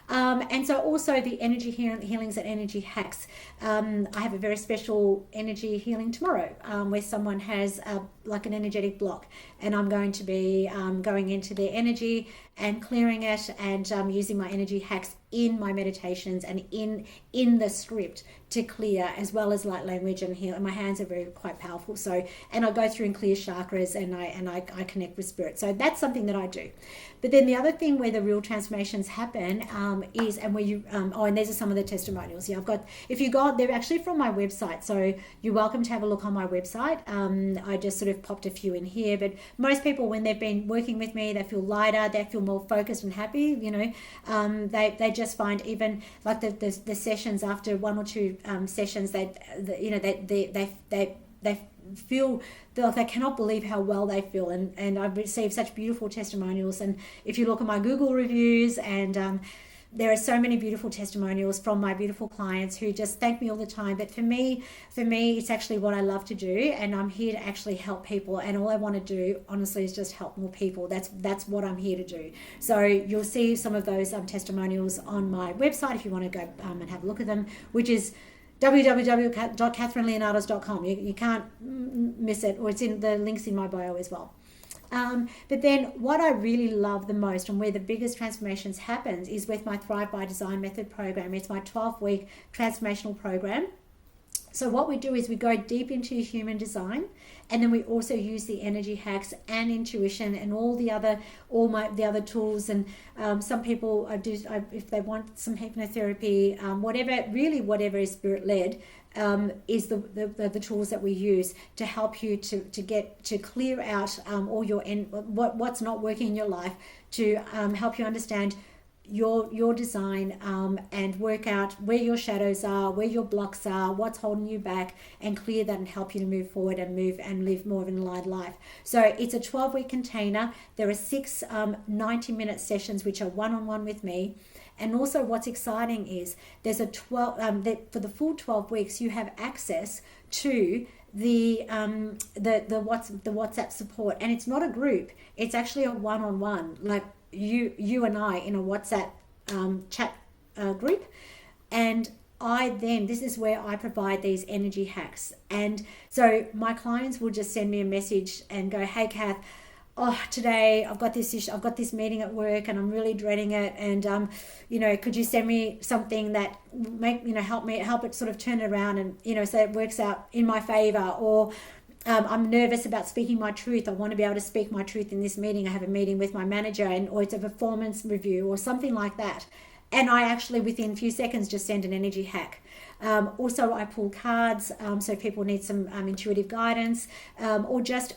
And so also the energy healings and energy hacks. I have a very special energy healing tomorrow where someone has like an energetic block, and I'm going to be going into their energy and clearing it, and using my energy hacks in my meditations and in the script to clear, as well as light language and heal. And my hands are quite powerful. So, and I go through and clear chakras, and I connect with spirit. So that's something that I do. But then the other thing where the real transformations happen is, and where you and these are some of the testimonials. Yeah, they're actually from my website. So you're welcome to have a look on my website. I just sort of popped a few in here, but most people, when they've been working with me, they feel lighter, they feel more focused and happy. They just find, even like the sessions after one or two sessions, they feel like they cannot believe how well they feel, and I've received such beautiful testimonials. And if you look at my Google reviews, and there are so many beautiful testimonials from my beautiful clients who just thank me all the time. But for me, it's actually what I love to do, and I'm here to actually help people. And all I want to do, honestly, is just help more people. That's what I'm here to do. So you'll see some of those testimonials on my website if you want to go and have a look at them, which is www.katherineleonardos.com. You can't miss it, or it's in the links in my bio as well. But then what I really love the most, and where the biggest transformations happens, is with my Thrive by Design method program. It's my 12-week transformational program. So what we do is we go deep into human design, and then we also use the energy hacks and intuition and all the other tools. And some people if they want some hypnotherapy, whatever is spirit led, is the tools that we use to help you to clear out all your what's not working in your life, to help you understand your design, and work out where your shadows are, where your blocks are, what's holding you back, and clear that and help you to move forward and live more of an aligned life. So it's a 12-week container. There are 6 90-minute sessions which are one-on-one with me. And also what's exciting is there's a 12 for the full 12 weeks you have access to the WhatsApp support. And it's not a group, it's actually a one-on-one, like you and I in a WhatsApp chat group. And this is where I provide these energy hacks. And so my clients will just send me a message and go, hey Kath, today I've got this issue, I've got this meeting at work and I'm really dreading it, and could you send me something that help it sort of turn it around, and so it works out in my favor, or I'm nervous about speaking my truth. I want to be able to speak my truth in this meeting. I have a meeting with my manager, or it's a performance review or something like that. And I actually, within a few seconds, just send an energy hack. Also, I pull cards, so if people need some intuitive guidance, or just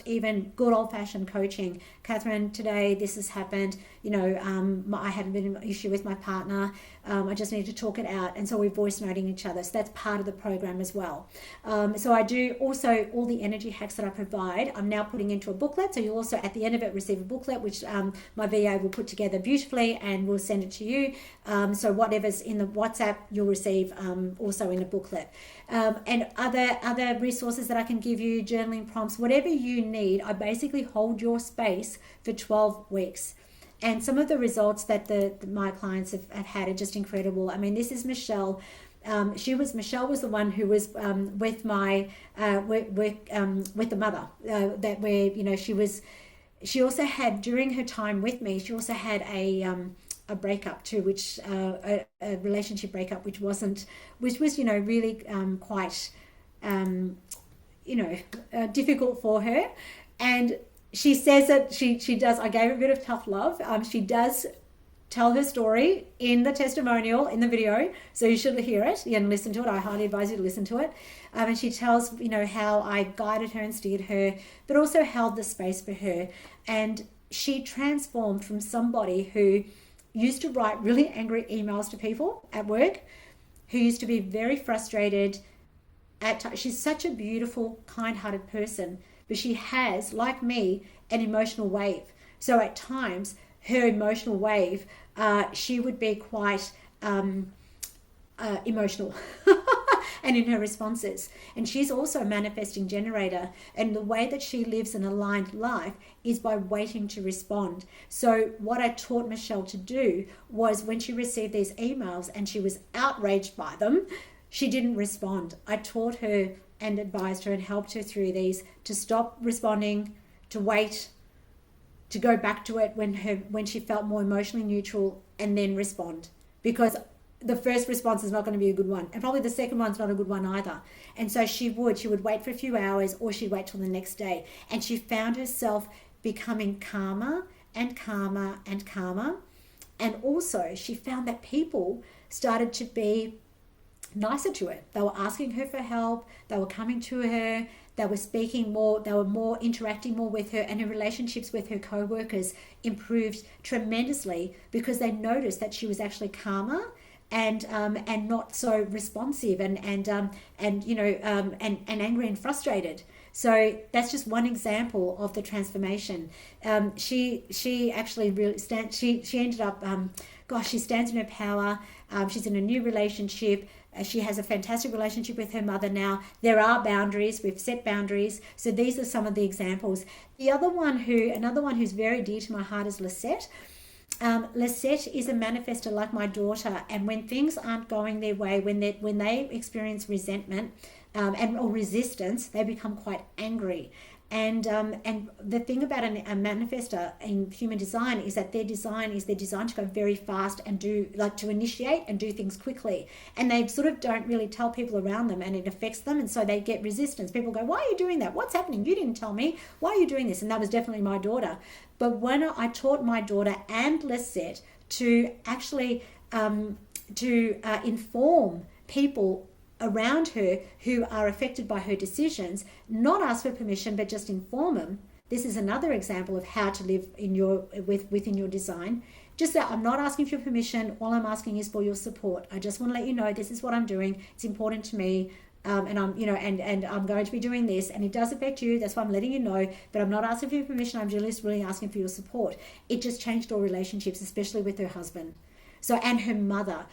even good old-fashioned coaching. Katherine, today this has happened. I had a bit of an issue with my partner. I just need to talk it out, and so we're voice noting each other. So that's part of the program as well. So I do also all the energy hacks that I provide. I'm now putting into a booklet, so you'll also at the end of it receive a booklet, which my VA will put together beautifully, and we'll send it to you. So whatever's in the WhatsApp, you'll receive also in a booklet. And other resources that I can give you, journaling prompts, whatever you need. I basically hold your space for 12 weeks. And some of the results that my clients have had are just incredible. I mean, this is Michelle. Michelle was the one who was with my with the mother that where she also had, during her time with me, she also had a breakup too, which a relationship breakup, which was really quite difficult for her. And she says that she does. I gave her a bit of tough love. She does tell her story in the testimonial, in the video, so you should hear it and listen to it. I highly advise you to listen to it. And she tells how I guided her and steered her, but also held the space for her. And she transformed from somebody who used to write really angry emails to people at work, who used to be very frustrated. She's such a beautiful, kind-hearted person, but she has, like me, an emotional wave. So at times, her emotional wave, she would be quite emotional and in her responses. And she's also a manifesting generator. And the way that she lives an aligned life is by waiting to respond. So what I taught Michelle to do was, when she received these emails and she was outraged by them, she didn't respond. I taught her and advised her and helped her through these to stop responding, to wait, to go back to it when she felt more emotionally neutral, and then respond. Because the first response is not going to be a good one, and probably the second one's not a good one either. And so she would wait for a few hours, or she'd wait till the next day. And she found herself becoming calmer and calmer and calmer. And also she found that people started to be nicer to her. They were asking her for help. They were coming to her. They were speaking more. They were more interacting more with her, and her relationships with her co-workers improved tremendously because they noticed that she was actually calmer and not so responsive and angry and frustrated. So that's just one example of the transformation. She actually really she ended up she stands in her power. She's in a new relationship. She has a fantastic relationship with her mother now. There are boundaries. We've set boundaries. So these are some of the examples. Another one who's very dear to my heart is Lisette. Lisette is a manifestor like my daughter, and when things aren't going their way, when they experience resentment or resistance, they become quite angry. And the thing about a manifestor in human design is that they're designed to go very fast and to initiate and do things quickly. And they sort of don't really tell people around them, and it affects them. And so they get resistance. People go, "Why are you doing that? What's happening? You didn't tell me. Why are you doing this?" And that was definitely my daughter. But when I taught my daughter and Lisette to actually inform people around her who are affected by her decisions, not ask for permission, but just inform them. This is another example of how to live within your design. Just that I'm not asking for your permission. All I'm asking is for your support. I just want to let you know this is what I'm doing. It's important to me. And I'm going to be doing this, and it does affect you. That's why I'm letting you know, but I'm not asking for your permission. I'm just really asking for your support. It just changed all relationships, especially with her husband. So, and her mother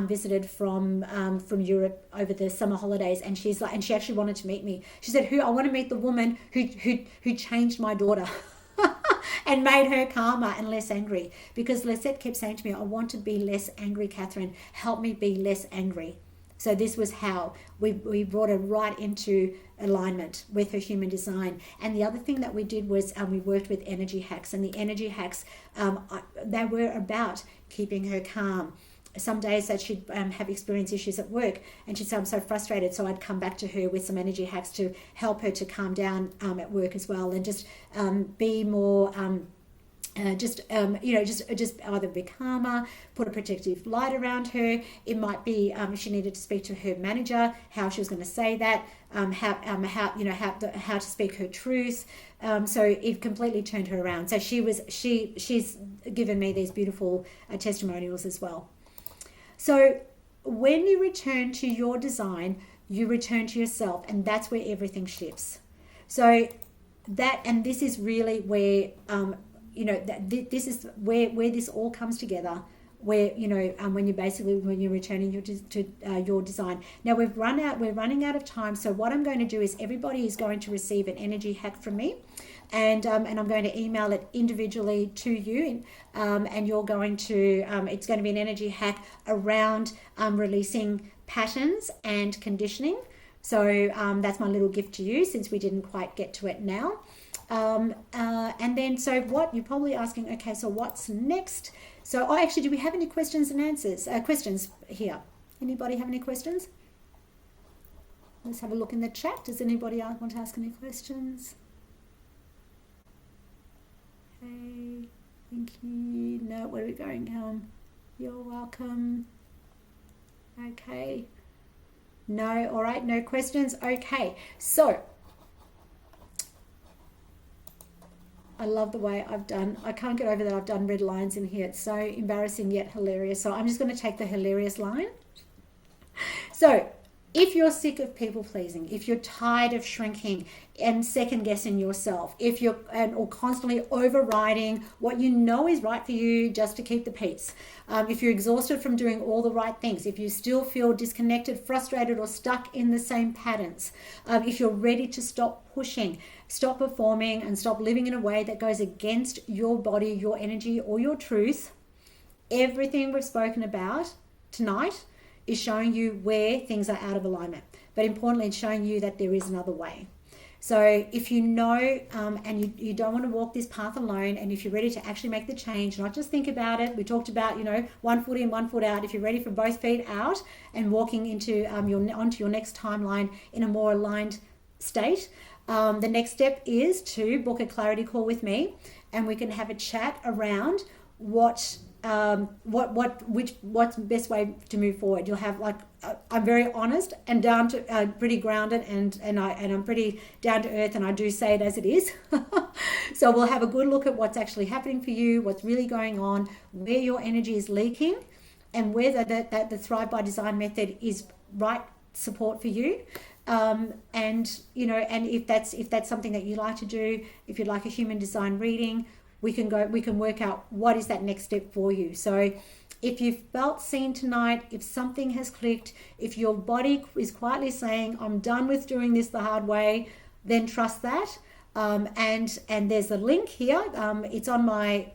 visited from Europe over the summer holidays, and she actually wanted to meet me. She said, I want to meet the woman who changed my daughter and made her calmer and less angry. Because Lisette kept saying to me, I want to be less angry, Katherine. Help me be less angry. So this was how we brought her right into alignment with her human design. And the other thing that we did was we worked with energy hacks. And the energy hacks, they were about keeping her calm, some days that she'd have experienced issues at work, and she'd say, I'm so frustrated. So I'd come back to her with some energy hacks to help her to calm down at work as well, and just be more just either be calmer, put a protective light around her. It might be if she needed to speak to her manager, how she was going to say that, how to speak her truth. So it completely turned her around. So she's given me these beautiful testimonials as well. So when you return to your design, you return to yourself, and that's where everything shifts. So this is really where this is where this all comes together, where when you're returning your design. Now we're running out of time, so what I'm going to do is everybody is going to receive an energy hack from me, and I'm going to email it individually to you, and you're going to it's going to be an energy hack around releasing patterns and conditioning. So that's my little gift to you, since we didn't quite get to it now. And then, so what you're probably asking, okay, so what's next? So, actually, do we have any questions and answers? Questions here? Anybody have any questions? Let's have a look in the chat. Does anybody want to ask any questions? Okay, thank you. No, where are we going? You're welcome. Okay. No, all right, no questions. Okay, so I love the way I can't get over that I've done red lines in here. It's so embarrassing yet hilarious. So I'm just going to take the hilarious line. So if you're sick of people pleasing, if you're tired of shrinking and second guessing yourself, if you're or constantly overriding what you know is right for you just to keep the peace, if you're exhausted from doing all the right things, if you still feel disconnected, frustrated, or stuck in the same patterns, if you're ready to stop pushing, stop performing, and stop living in a way that goes against your body, your energy, or your truth, everything we've spoken about tonight is showing you where things are out of alignment. But importantly, it's showing you that there is another way. So if you know and you don't want to walk this path alone, and if you're ready to actually make the change, not just think about it, we talked about, one foot in, 1 foot out. If you're ready for both feet out and walking into onto your next timeline in a more aligned state, the next step is to book a clarity call with me, and we can have a chat around what's the best way to move forward. You'll have I'm very honest and down to pretty grounded, and I'm pretty down to earth, and I do say it as it is. So we'll have a good look at what's actually happening for you, what's really going on, where your energy is leaking, and whether the Thrive by Design method is right support for you. And if that's something that you like to do, if you'd like a human design reading, we can work out what is that next step for you. So if you've felt seen tonight, if something has clicked, if your body is quietly saying, I'm done with doing this the hard way, then trust that. And there's a link here. It's on my,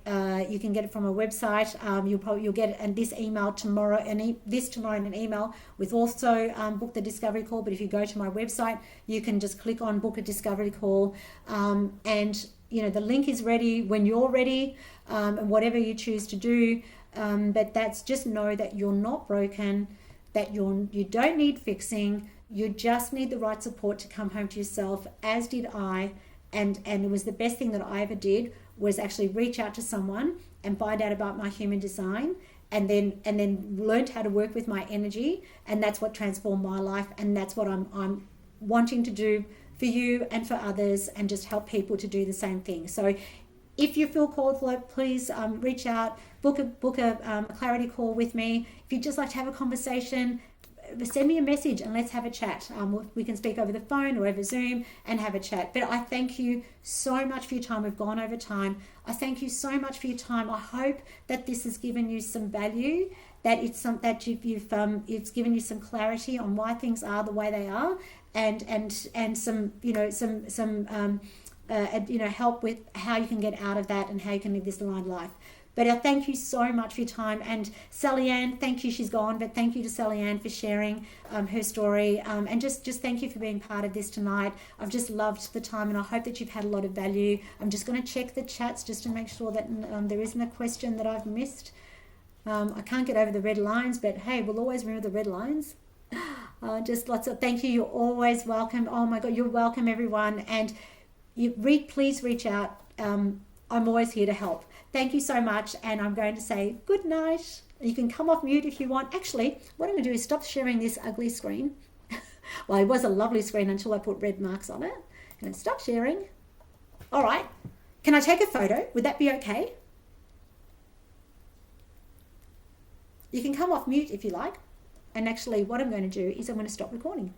you can get it from a website. You'll get it and this email tomorrow, and this tomorrow in an email with also book the discovery call. But if you go to my website, you can just click on book a discovery call, and the link is ready when you're ready, and whatever you choose to do. But that's, just know that you're not broken, that you don't need fixing. You just need the right support to come home to yourself, as did I. And it was the best thing that I ever did, was actually reach out to someone and find out about my human design, and then learned how to work with my energy, and that's what transformed my life, and that's what I'm wanting to do for you and for others, and just help people to do the same thing. So if you feel called for it, please reach out, book a clarity call with me. If you'd just like to have a conversation, send me a message and let's have a chat. We can speak over the phone or over Zoom and have a chat. But I thank you so much for your time. We've gone over time. I thank you so much for your time. I hope that this has given you some value, that it's it's given you some clarity on why things are the way they are, and some help with how you can get out of that and how you can live this aligned life. But I thank you so much for your time. And Sally Ann, thank you. She's gone, but thank you to Sally Ann for sharing her story. And just thank you for being part of this tonight. I've just loved the time, and I hope that you've had a lot of value. I'm just going to check the chats just to make sure that there isn't a question that I've missed. I can't get over the red lines, but hey, we'll always remember the red lines. Just lots of thank you. You're always welcome. Oh my God, you're welcome, everyone. And please reach out. I'm always here to help. Thank you so much. And I'm going to say good night. You can come off mute if you want. Actually, what I'm going to do is stop sharing this ugly screen. Well, it was a lovely screen until I put red marks on it. And stop sharing. All right. Can I take a photo? Would that be okay? You can come off mute if you like. And actually, what I'm going to do is I'm going to stop recording.